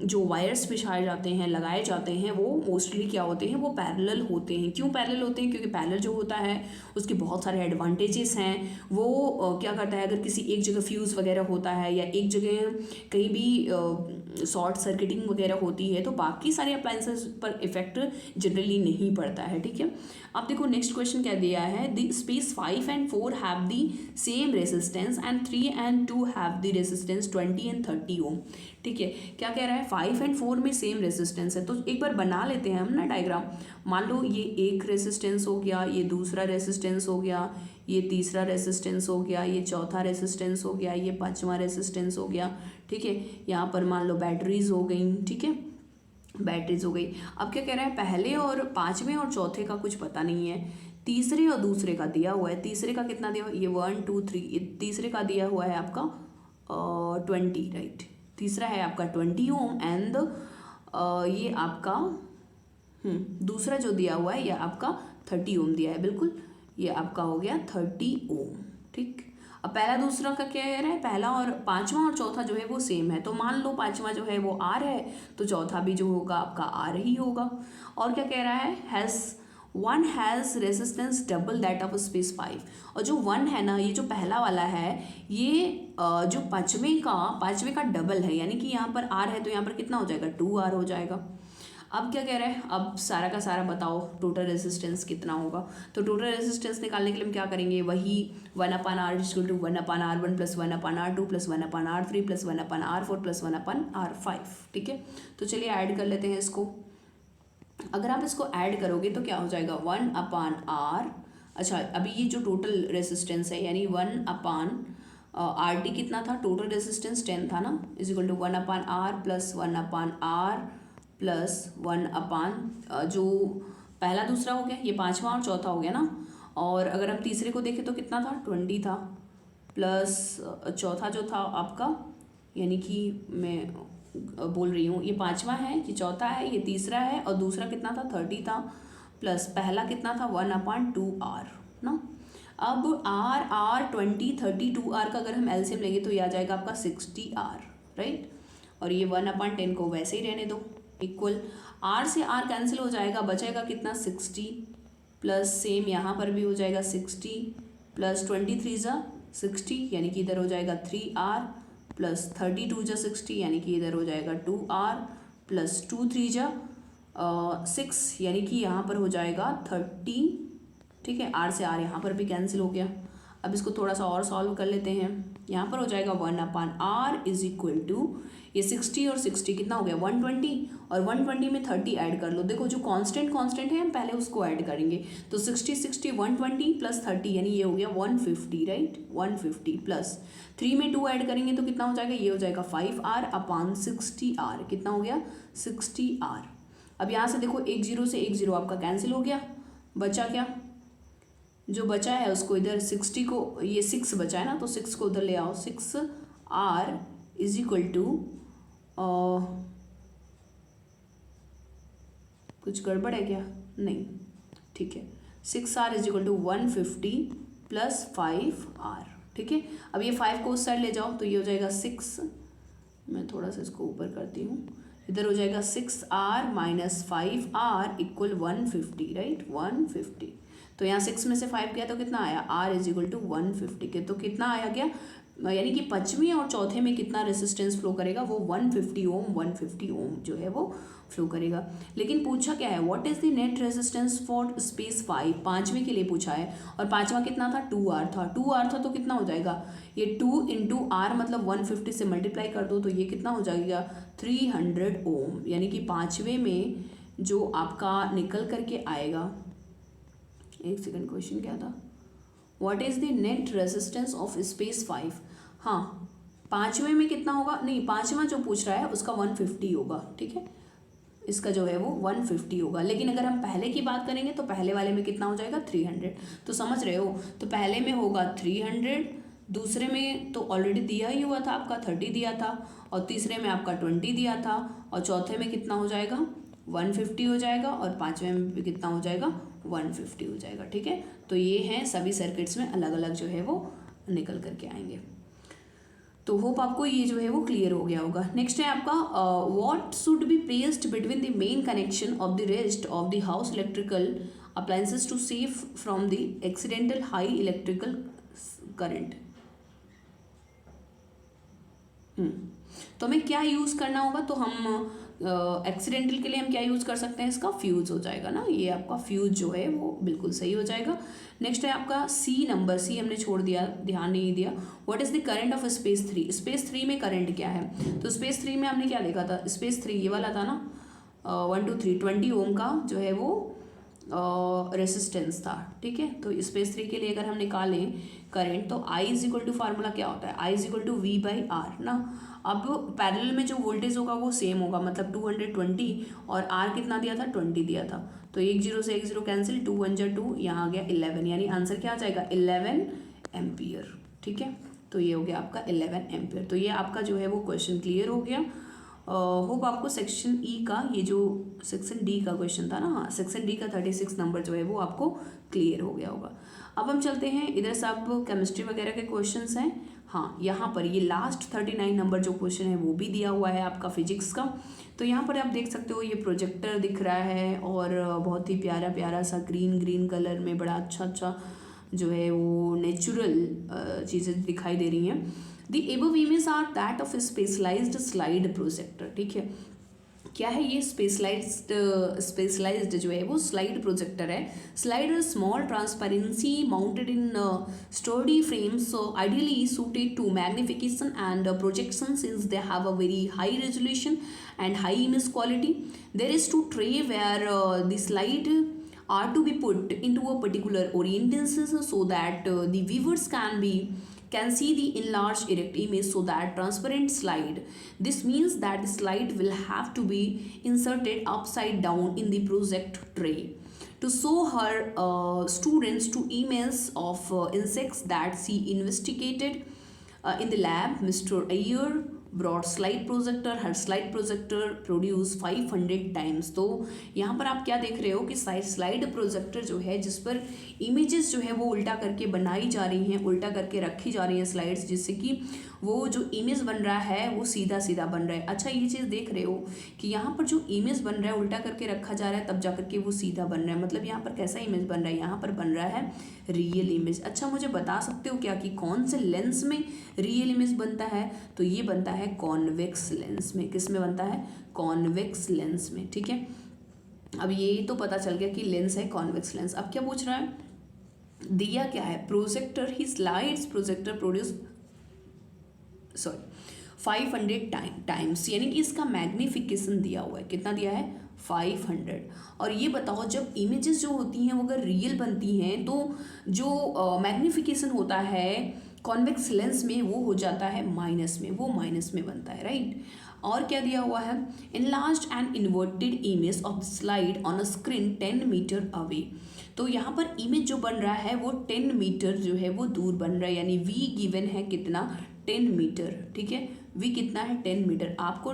जो वायर्स बिछाए जाते हैं, लगाए जाते हैं, वो मोस्टली क्या होते हैं, वो पैरेलल होते हैं। क्यों पैरेलल होते हैं, क्योंकि पैरेलल जो होता है उसके बहुत सारे एडवांटेजेस हैं। वो क्या करता है, अगर किसी एक जगह फ्यूज़ वगैरह होता है या एक जगह कहीं भी शॉर्ट सर्किटिंग वगैरह होती है तो बाकी सारे अप्लायंसेस पर इफेक्ट जनरली नहीं पड़ता है, ठीक है। अब देखो नेक्स्ट क्वेश्चन क्या दिया है, the space 5 and 4 have the same resistance and 3 and 2 have the resistance 20 and 30 ओम, ठीक है। क्या कह रहा है, 5 and 4 में सेम रेसिस्टेंस है। तो एक बार बना लेते हैं हम ना डायग्राम। मान लो ये एक रेसिस्टेंस हो गया, ये दूसरा रेसिस्टेंस हो गया, ये तीसरा रेसिस्टेंस हो गया, ये चौथा रेसिस्टेंस हो गया, ये पांचवा रेसिस्टेंस हो गया, ठीक है। यहाँ पर मान लो बैटरीज हो गई, ठीक है, बैटरीज हो गई। अब क्या कह रहा है, पहले और पाँचवें और चौथे का कुछ पता नहीं है, तीसरे और दूसरे का दिया हुआ है। तीसरे का कितना दिया हुआ है, ये 1 2 3, ये तीसरे का दिया हुआ है आपका 20, राइट। तीसरा है आपका 20 ओम एंड ये आपका दूसरा जो दिया हुआ है ये आपका 30 ओम दिया है, बिल्कुल ये आपका हो गया 30 ओम, ठीक। अब पहला दूसरा का क्या कह रहा है, पहला और पांचवा और चौथा जो है वो सेम है। तो मान लो पांचवा जो है वो R है तो चौथा भी जो होगा आपका R ही होगा। और क्या कह रहा है, one has resistance double that of space 5। और जो 1 है ना, ये जो पहला वाला है ये जो पाँचवें का डबल है, यानी कि यहाँ पर R है तो यहाँ पर कितना हो जाएगा, 2R हो जाएगा। अब क्या कह रहा है, अब सारा का सारा बताओ टोटल रेजिस्टेंस कितना होगा। तो टोटल रेजिस्टेंस निकालने के लिए हम क्या करेंगे, वही 1/r equal to 1/r1 plus 1/r2 plus 1/r3 plus 1/r4 plus 1/r5। ठीक है, तो चलिए ऐड कर लेते हैं इसको। अगर आप इसको ऐड करोगे तो क्या हो जाएगा 1/r। अच्छा, अभी ये जो टोटल रेजिस्टेंस है यानी 1/RT कितना था, टोटल रेजिस्टेंस 10 था ना, is equal to 1/r plus 1/r plus 1/, जो पहला दूसरा हो गया, ये पांचवा और चौथा हो गया ना। और अगर हम तीसरे को देखें तो कितना था, 20 था, प्लस चौथा जो था आपका, यानी कि मैं बोल रही हूँ ये पांचवा है, ये चौथा है, ये तीसरा है, और दूसरा कितना था 30 था, प्लस पहला कितना था 1/2r ना। अब r 20 30 2r का अगर हम एलसीएम लेंगे तो ये आ जाएगा आपका 60r, राइट। और ये 1/10 को वैसे ही रहने दो, इक्वल r से r कैंसिल हो जाएगा, बचेगा कितना 60, प्लस सेम यहाँ पर भी हो जाएगा 60, प्लस 23 जा 60 यानी कि इधर हो जाएगा 3r, प्लस 32 जा 60 यानी कि इधर हो जाएगा 2r, प्लस 2 3 जा 6 यानी कि यहाँ पर हो जाएगा 30। ठीक है, r से r यहाँ पर भी कैंसिल हो गया। अब इसको थोड़ा सा और सॉल्व कर लेते हैं। यहाँ पर हो जाएगा 1/r इज इक्वल टू, ये 60 और 60 कितना हो गया 120, और 120 में 30 ऐड कर लो। देखो जो कांस्टेंट है हम पहले उसको ऐड करेंगे, तो 60 60 120 प्लस 30 यानी ये हो गया 150, राइट। 150 प्लस 3 में 2 ऐड करेंगे तो कितना हो जाएगा, ये हो जाएगा 5r/60r, कितना हो गया 60r। अब यहाँ से देखो एक जीरो से एक जीरो आपका कैंसिल हो गया, बचा क्या, जो बचा है उसको इधर 60 को, ये 6 बचा है ना, तो 6 को उधर ले आओ, 6r इज इक्वल टू, कुछ गड़बड़ है क्या, नहीं, ठीक है, 6r is equal to 150 plus 5r। ठीक है, अब ये 5 को उस साइड ले जाओ तो ये हो जाएगा 6, मैं थोड़ा सा इसको ऊपर करती हूँ, इधर हो जाएगा 6r minus 5r equal 150, right 150। तो यहाँ 6 में से 5 गया तो कितना आया, r इज इक्वल टू 150 के, तो कितना आया गया, यानी कि पांचवें और चौथे में कितना रेजिस्टेंस फ्लो करेगा, वो 150 ओम जो है वो फ्लो करेगा। लेकिन पूछा क्या है, what is the net resistance for space 5, पांचवें के लिए पूछा है, और पांचवा कितना था 2r था, 2r था तो कितना हो जाएगा, ये 2 इंटू r मतलब 150 से मल्टीप्लाई कर दो तो ये कितना हो जाएगा 300 ओम, यानी कि पांचवें में जो आपका निकल करके आएगा, एक सेकंड क्वेश्चन क्या था, what is the net resistance of space 5, हाँ पांचवें में कितना होगा, नहीं पांचवा जो पूछ रहा है उसका 150 होगा, ठीक है, इसका जो है वो 150 होगा। लेकिन अगर हम पहले की बात करेंगे तो पहले वाले में कितना हो जाएगा 300, तो समझ रहे हो, तो पहले में होगा 300, दूसरे में तो ऑलरेडी दिया ही हुआ था आपका 30 दिया था, और तीसरे में आपका 20 दिया था, और चौथे में कितना हो जाएगा 150 हो जाएगा, और पांचवें में भी कितना हो जाएगा 150 हो जाएगा। ठीक है, तो ये हैं सभी सर्किट्स में अलग अलग जो है वो निकल करके आएंगे। तो होप आपको ये जो है वो क्लियर हो गया होगा। नेक्स्ट है आपका what should be placed between the main connection of the rest of the house electrical appliances to save from the accidental high electrical current. तो हमें क्या यूज़ करना होगा, तो हम एक्सीडेंटल के लिए हम क्या यूज़ कर सकते हैं, इसका फ्यूज़ हो जाएगा ना, ये आपका फ्यूज़ जो है वो बिल्कुल सही हो जाएगा। नेक्स्ट है आपका सी नंबर, सी हमने छोड़ दिया, ध्यान नहीं दिया। What is the current of space 3, space 3 में करंट क्या है, तो स्पेस 3 में हमने क्या लिखा था, स्पेस 3 ये वाला था ना, 1 2 3 20 ओम का जो है वो रेसिस्टेंस था। ठीक है, तो स्पेस 3 के लिए अगर हम निकालें करंट, तो I is equal to formula क्या होता है, I is equal to V/R ना। अब पैरेलल में जो वोल्टेज होगा वो सेम होगा, मतलब 220, और R कितना दिया था 20 दिया था, तो एक जीरो से एक जीरो कैंसिल, 2 1 जा 2, यहाँ आ गया 11, यानी आंसर क्या आ जाएगा 11 एम्पियर। ठीक है, तो ये हो गया आपका 11 एम्पियर। तो ये आपका जो है वो क्वेश्चन क्लियर हो गया। होप आपको सेक्शन ई का, ये जो सेक्शन डी का क्वेश्चन था ना, हाँ सेक्शन डी का 36 नंबर जो है वो आपको क्लियर हो गया होगा। अब हम चलते हैं इधर सब केमिस्ट्री वगैरह के क्वेश्चंस हैं। हाँ, यहाँ पर ये लास्ट 39 नंबर जो क्वेश्चन है वो भी दिया हुआ है आपका फिजिक्स का। तो यहाँ पर आप देख सकते हो ये प्रोजेक्टर दिख रहा है, और बहुत ही प्यारा प्यारा सा ग्रीन कलर में बड़ा अच्छा जो है वो नेचुरल चीज़ें दिखाई दे रही हैं। The above images are that of a specialized slide projector। ठीक है, क्या है ये स्पेशलाइज्ड जो है वो स्लाइड प्रोजेक्टर है. Slide small transparency mounted in sturdy frames, so ideally suited to magnification and projection since they have a very high resolution and high image quality. There is two tray where the slide are to be put into a particular orientation so that the viewers can see the enlarged erect image so that transparent slide. This means that the slide will have to be inserted upside down in the project tray. To show her students to images of insects that she investigated in the lab, Mr. Ayer brought slide projector. Her slide projector produce 500 times. तो यहाँ पर आप क्या देख रहे हो कि स्लाइड प्रोजेक्टर जो है जिस पर इमेजेस जो है वो उल्टा करके बनाई जा रही हैं, उल्टा करके रखी जा रही हैं स्लाइड्स, जिससे कि वो जो इमेज बन रहा है वो सीधा सीधा बन रहा है. अच्छा, ये चीज़ देख रहे हो कि यहाँ पर जो इमेज बन रहा है उल्टा करके रखा जा रहा है तब जा करके वो सीधा बन रहा है. मतलब यहाँ पर कैसा इमेज बन रहा है? यहाँ पर बन रहा है रियल इमेज. अच्छा, मुझे बता सकते हो क्या कि कौन से लेंस में रियल इमेज बनता है? तो ये बनता है कॉन्वेक्स लेंस में. किस में बनता है? कॉन्वेक्स लेंस में. ठीक है, अब ये तो पता चल गया कि लेंस है कॉन्वेक्स लेंस. अब क्या पूछ रहा है? दिया क्या है? प्रोजेक्टर ही स्लाइड्स प्रोजेक्टर प्रोड्यूस 500 टाइम्स, यानी कि इसका मैग्निफिकेशन दिया हुआ है. कितना दिया है? 500. और ये बताओ, जब इमेजेस जो होती हैं वो अगर रियल बनती हैं तो जो मैग्निफिकेशन होता है कॉन्वेक्स लेंस में वो हो जाता है माइनस में, वो माइनस में बनता है. राइट. और क्या दिया हुआ है? enlarged and inverted image of the slide on a screen 10 metre away. तो यहाँ पर इमेज जो बन रहा है वो 10 मीटर जो है वो दूर बन रहा है, यानी v गिवन है कितना? 10 मीटर. ठीक है, v कितना है? 10 मीटर. आपको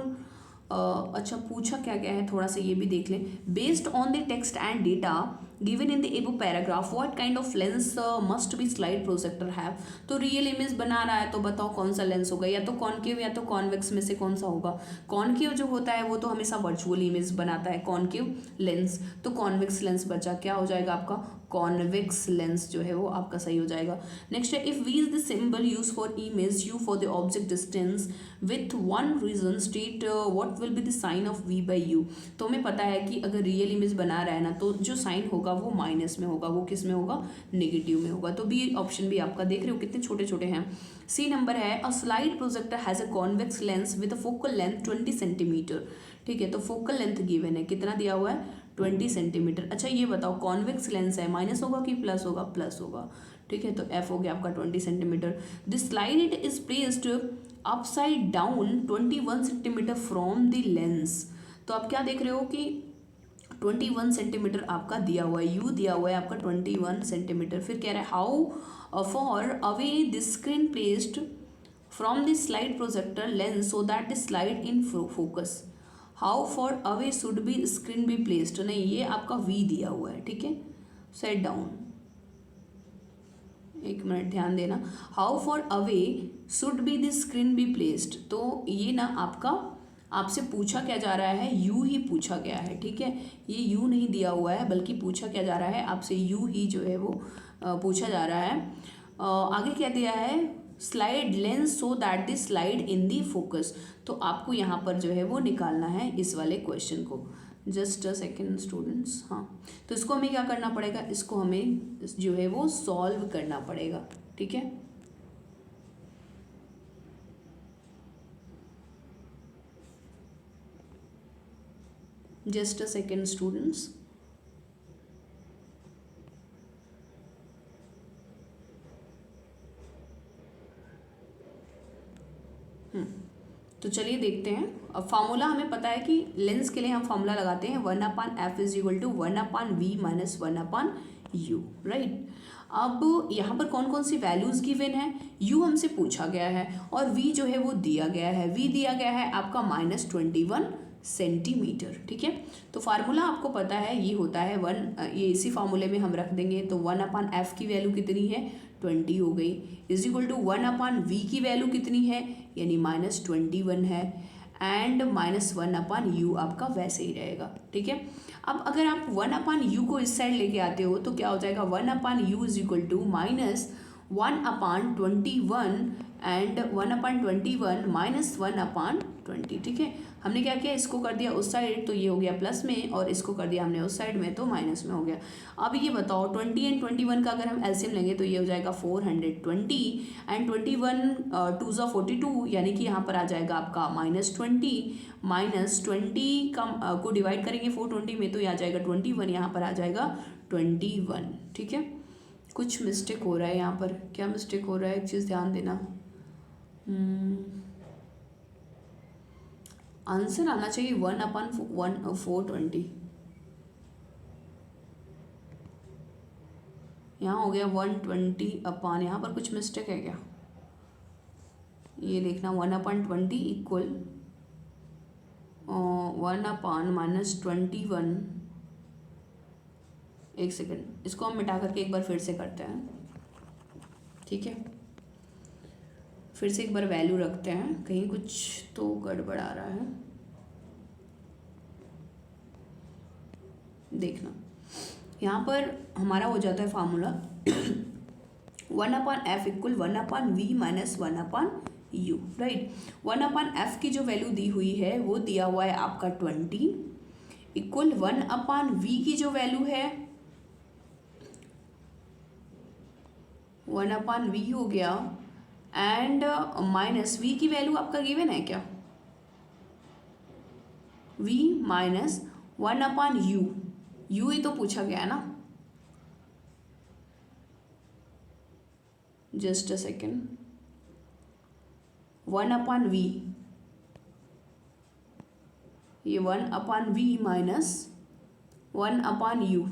अच्छा पूछा क्या गया है, थोड़ा सा ये भी देख लें. Based on the text and data given in the एबो paragraph what kind of lens must be slide projector have. तो रियल इमेज बना रहा है तो बताओ कौन सा लेंस होगा? या तो कॉनकेव या तो कॉन्वेक्स में से कौन सा होगा? कॉनकेव जो होता है वो तो हमेशा वर्चुअल इमेज बनाता है, कॉनकेव लेंस. तो कॉन्वेक्स लेंस बचा, क्या हो जाएगा आपका? कॉन्वेक्स लेंस जो है वो आपका सही हो जाएगा. नेक्स्ट है, if v is the symbol use for image u for the object distance with one reason state what will be the sign of v by u. तो हमें पता है कि अगर रियल इमेज बना रहा है ना तो जो साइन होगा वो माइनस में होगा, वो किस में होगा? नेगेटिव में होगा. तो बी ऑप्शन भी आपका देख रहे हो कितने छोटे छोटे हैं. सी नंबर है, अ slide projector has a convex lens with a focal length 20 centimetre. ठीक है, तो फोकल लेंथ गिवन है, कितना दिया हुआ है? 20 सेंटीमीटर. अच्छा, ये बताओ कॉन्वेक्स लेंस है, माइनस होगा कि प्लस होगा? प्लस होगा. ठीक है, तो एफ हो गया आपका 20 centimetre. This slide is placed upside down 21 centimetre from the lens. तो आप क्या देख रहे हो कि 21 सेंटीमीटर आपका दिया हुआ है, यू दिया हुआ है आपका 21 सेंटीमीटर. फिर कह रहा है how for away this screen placed from the slide projector lens so that the slide in focus. How for away should be screen be placed. नहीं, ये आपका वी दिया हुआ है. ठीक है, सेट डाउन, एक मिनट ध्यान देना. How for away should be the screen be placed. तो ये ना आपका आपसे पूछा क्या जा रहा है? यू ही पूछा गया है. ठीक है, ये यू नहीं दिया हुआ है बल्कि पूछा क्या जा रहा है आपसे? यू ही जो है वो पूछा जा रहा है. आगे क्या दिया है? Slide lens so that the slide in the focus. तो आपको यहाँ पर जो है वो निकालना है इस वाले क्वेश्चन को. Just a second students. हाँ, तो इसको हमें क्या करना पड़ेगा? इसको हमें जो है वो सॉल्व करना पड़ेगा. ठीक है, जस्ट अ सेकेंड स्टूडेंट्स. तो चलिए देखते हैं. अब फार्मूला हमें पता है कि लेंस के लिए हम फार्मूला लगाते हैं 1/f is equal to 1/v minus 1/u. Right. अब यहाँ पर कौन कौन सी वैल्यूज़ गिवन है? u हमसे पूछा गया है और v जो है वो दिया गया है. v दिया गया है आपका -21 सेंटीमीटर. ठीक है, तो फार्मूला आपको पता है ये होता है 1, ये इसी फार्मूले में हम रख देंगे. तो 1/f की वैल्यू कितनी है? 20 हो गई. इज इक्वल टू 1/v की वैल्यू कितनी है? यानी -21 है. एंड -1/u आपका वैसे ही रहेगा. ठीक है, अब अगर आप 1/u को इस साइड लेके आते हो तो क्या हो जाएगा? 1/u is equal to 1/21 and 1/21 minus 1/20, ठीक है। हमने क्या किया, इसको कर दिया उस साइड तो ये हो गया प्लस में, और इसको कर दिया हमने उस साइड में तो माइनस में हो गया। अब ये बताओ 20 एंड 21 का अगर हम एलसीएम लेंगे तो ये हो जाएगा 420 एंड 21 2 ज़ा 42, यानी कि यहाँ पर आ जाएगा आपका -20 -20 का को डिवाइड करेंगे 420 में तो ये आ जाएगा 21, यहाँ पर आ जाएगा 21, ठीक है। कुछ मिस्टेक हो रहा है यहाँ पर, क्या मिस्टेक हो रहा है, एक चीज़ ध्यान देना। आंसर आना चाहिए 1/420, यहाँ हो गया 120 अपान, यहाँ पर कुछ मिस्टेक है क्या, ये देखना 1/20 इक्वल 1/-21। एक सेकेंड, इसको हम मिटा करके एक बार फिर से करते हैं, ठीक है। फिर से एक बार वैल्यू रखते हैं, कहीं कुछ तो गड़बड़ आ रहा है। देखना यहाँ पर हमारा हो जाता है formula 1/f equal 1/v minus 1/u, right. 1/f की जो वैल्यू दी हुई है वो दिया हुआ है आपका 20 इक्वल 1/v की जो वैल्यू है 1/v हो गया एंड माइनस v की वैल्यू आपका गिवन है क्या, v माइनस 1/u, u ही तो पूछा गया है ना। जस्ट अ सेकेंड, 1/v, ये 1/v माइनस 1/u।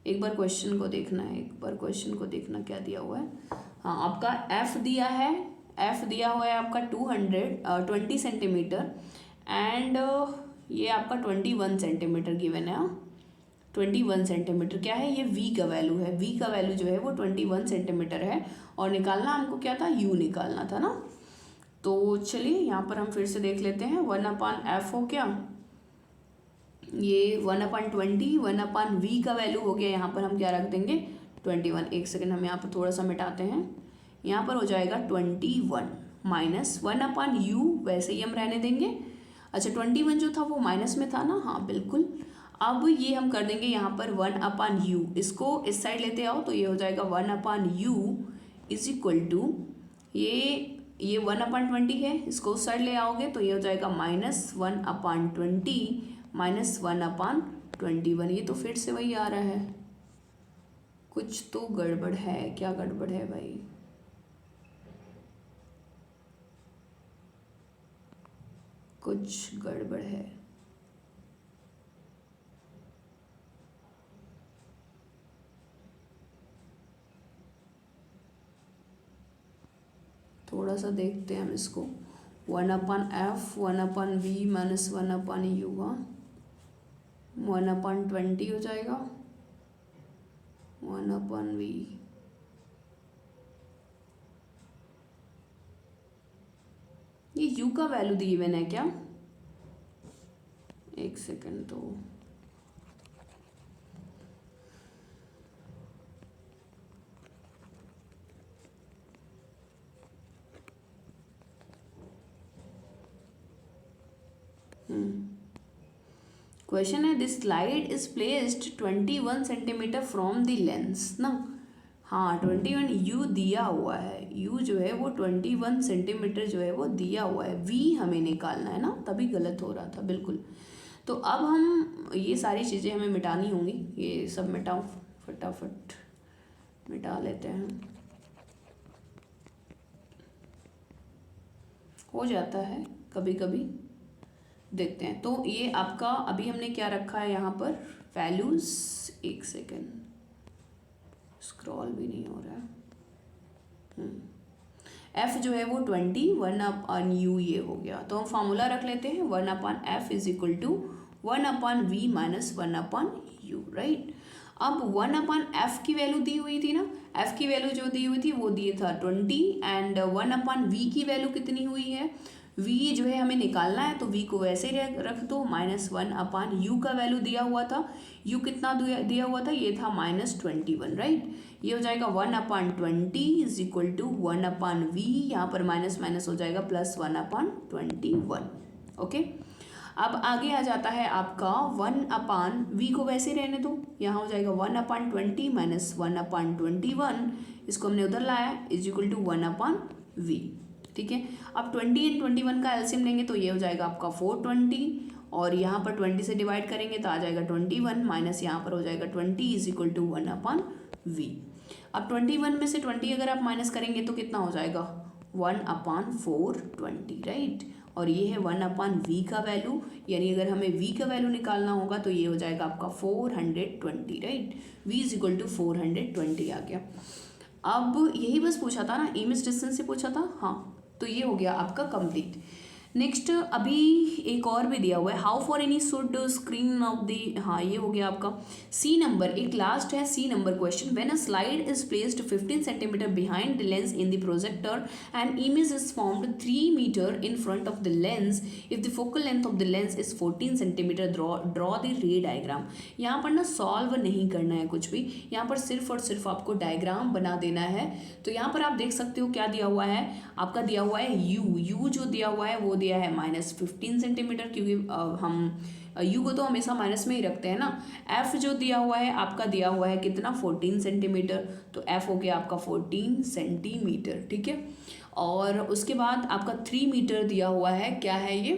एक बार क्वेश्चन को देखना है, एक बार क्वेश्चन को देखना क्या दिया हुआ है। हाँ, आपका f दिया है, f दिया हुआ है आपका 20 सेंटीमीटर एंड ये आपका 21 सेंटीमीटर गिवन है। 21 सेंटीमीटर क्या है, ये v का वैल्यू है, v का वैल्यू जो है वो 21 सेंटीमीटर है और निकालना हमको क्या था, u निकालना था ना। तो चलिए यहाँ पर हम फिर से देख लेते हैं, 1/f हो गया, ये 1/20, 1/v का वैल्यू हो गया, यहाँ पर हम क्या रख देंगे 21। एक सेकेंड, हम यहाँ पर थोड़ा सा मिटाते हैं, यहाँ पर हो जाएगा 21 माइनस 1/u, वैसे ही हम रहने देंगे। अच्छा 21 जो था वो माइनस में था ना, हाँ बिल्कुल। अब ये हम कर देंगे यहाँ पर 1/u, इसको इस साइड लेते आओ तो ये हो जाएगा 1/u इज इक्वल टू ये 1/20 है, इसको उस साइड ले आओगे तो ये हो जाएगा -1/20 माइनस 1/21। ये तो फिर से वही आ रहा है, कुछ तो गड़बड़ है, क्या गड़बड़ है भाई, कुछ गड़बड़ है। थोड़ा सा देखते हैं हम इसको, 1/f 1/v माइनस 1/u, 1/20 हो जाएगा 1/v। ये u का वैल्यू गिवन है क्या, एक सेकंड, तो क्वेश्चन है this slide is placed 21 centimetre from the lens ना। हाँ 21 यू दिया हुआ है, यू जो है वो 21 सेंटीमीटर जो है वो दिया हुआ है, वी हमें निकालना है ना, तभी गलत हो रहा था बिल्कुल। तो अब हम ये सारी चीज़ें हमें मिटानी होंगी, ये सब मिटाओ फटाफट, मिटा लेते हैं, हो जाता है कभी कभी, देखते हैं। तो ये आपका अभी हमने क्या रखा है यहाँ पर वैल्यूज़, एक सेकेंड, स्क्रॉल भी नहीं हो रहा है। f जो है वो 20 1/u ये हो गया, तो हम फार्मूला रख लेते हैं 1/f is equal to 1/v minus 1/u, right. अब 1/f की वैल्यू दी हुई थी ना, f की वैल्यू जो दी हुई थी वो दिए था 20 एंड 1/v की वैल्यू कितनी हुई है, v जो है हमें निकालना है, तो v को वैसे रख दो, -1/u का वैल्यू दिया हुआ था, u कितना दिया हुआ था, ये था -21, राइट। ये हो जाएगा 1/20 इज इक्वल टू 1/v, यहाँ पर माइनस माइनस हो जाएगा +1/21। ओके, अब आगे आ जाता है आपका 1/v को वैसे रहने दो, यहाँ हो जाएगा 1/20 माइनस 1/21, इसको हमने उधर लाया इज इक्वल टू 1/v। ठीक है, अब 20 एंड 21 का एलसीएम लेंगे तो ये हो जाएगा आपका 420, और यहाँ पर 20 से डिवाइड करेंगे तो आ जाएगा 21, माइनस यहाँ पर हो जाएगा 20 इज इक्वल टू 1/v। अब 21 में से 20 अगर आप माइनस करेंगे तो कितना हो जाएगा 1/420, राइट। और ये है 1/v का वैल्यू, यानी अगर हमें v का वैल्यू निकालना होगा तो ये हो जाएगा आपका 420, right. v is equal to 420 आ गया। अब यही बस पूछा था ना, इमेज डिस्टेंस से पूछा था, हाँ, तो ये हो गया आपका कंप्लीट। नेक्स्ट अभी एक और भी दिया हुआ है, how for any should screen of the, हाँ ये हो गया आपका सी नंबर। एक लास्ट है C number question, when a slide is placed 15 centimetre behind the lens in the projector and image is formed 3 metre in front of the lens, if the focal length of the lens is 14 centimetre, draw the ray diagram. यहाँ पर ना सॉल्व नहीं करना है कुछ भी, यहाँ पर सिर्फ और सिर्फ आपको डायग्राम बना देना है। तो यहाँ पर आप देख सकते हो क्या दिया हुआ है, आपका दिया हुआ है यू जो दिया हुआ है वो दिया है -15 सेंटीमीटर, क्योंकि हम यू को तो हमेशा माइनस में ही रखते हैं ना। एफ जो दिया हुआ है आपका दिया हुआ है कितना 14 सेंटीमीटर, तो एफ हो गया आपका 14 सेंटीमीटर, ठीक है। और उसके बाद आपका 3 मीटर दिया हुआ है, क्या है ये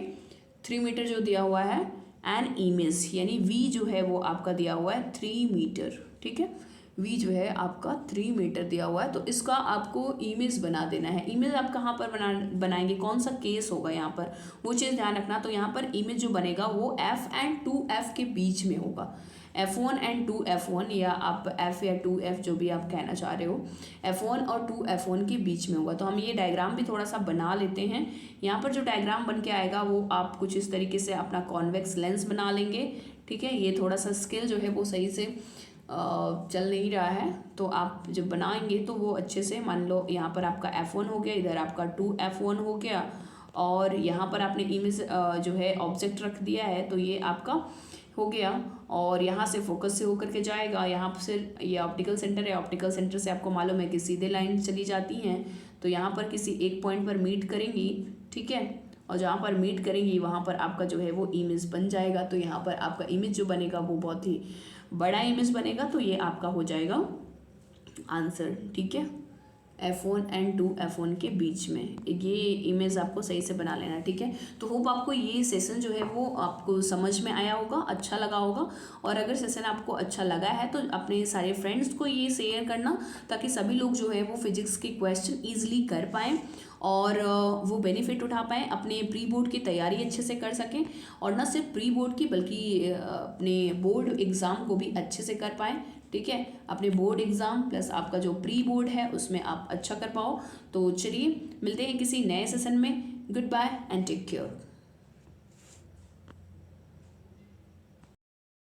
3 मीटर जो दिया हुआ है एन इमेज, यानी वी जो है वो आपका दिया हुआ है 3 मीटर, ठीक है। v जो है आपका 3 मीटर दिया हुआ है, तो इसका आपको इमेज बना देना है। इमेज आप कहाँ पर बनाएंगे, कौन सा केस होगा यहाँ पर, वो चीज़ ध्यान रखना। तो यहाँ पर इमेज जो बनेगा वो f एंड 2f के बीच में होगा, f1 एंड 2f1, या आप f या 2f जो भी आप कहना चाह रहे हो, f1 और 2f1 के बीच में होगा। तो हम ये डायग्राम भी थोड़ा सा बना लेते हैं। यहाँ पर जो डायग्राम बन के आएगा वो आप कुछ इस तरीके से अपना कॉन्वेक्स लेंस बना लेंगे, ठीक है। ये थोड़ा सा स्केल जो है वो सही से चल नहीं रहा है, तो आप जब बनाएंगे तो वो अच्छे से, मान लो यहाँ पर आपका f1 हो गया, इधर आपका 2f1 हो गया, और यहाँ पर आपने इमेज जो है ऑब्जेक्ट रख दिया है, तो ये आपका हो गया। और यहाँ से फोकस से होकर के जाएगा, यहाँ से ये ऑप्टिकल सेंटर है, ऑप्टिकल सेंटर से आपको मालूम है कि सीधे लाइन चली जाती हैं, तो यहाँ पर किसी एक पॉइंट पर मीट करेंगी, ठीक है। और जहाँ पर मीट करेंगी वहाँ पर आपका जो है वो इमेज बन जाएगा। तो यहाँ पर आपका इमेज जो बनेगा वो बहुत ही बड़ा इमेज बनेगा, तो ये आपका हो जाएगा आंसर, ठीक है। f1 एंड 2f1 के बीच में ये इमेज आपको सही से बना लेना, ठीक है। तो होप आपको ये सेशन जो है वो आपको समझ में आया होगा, अच्छा लगा होगा। और अगर सेशन आपको अच्छा लगा है तो अपने सारे फ्रेंड्स को ये शेयर करना, ताकि सभी लोग जो है वो फिजिक्स के क्वेश्चन ईजिली कर पाएँ और वो बेनिफिट उठा पाएँ, अपने प्री बोर्ड की तैयारी अच्छे से कर सकें, और ना सिर्फ प्री बोर्ड की बल्कि अपने बोर्ड एग्ज़ाम को भी अच्छे से कर पाएँ, ठीक है। अपने बोर्ड एग्ज़ाम प्लस आपका जो प्री बोर्ड है उसमें आप अच्छा कर पाओ। तो चलिए मिलते हैं किसी नए सेशन में। Goodbye and take care.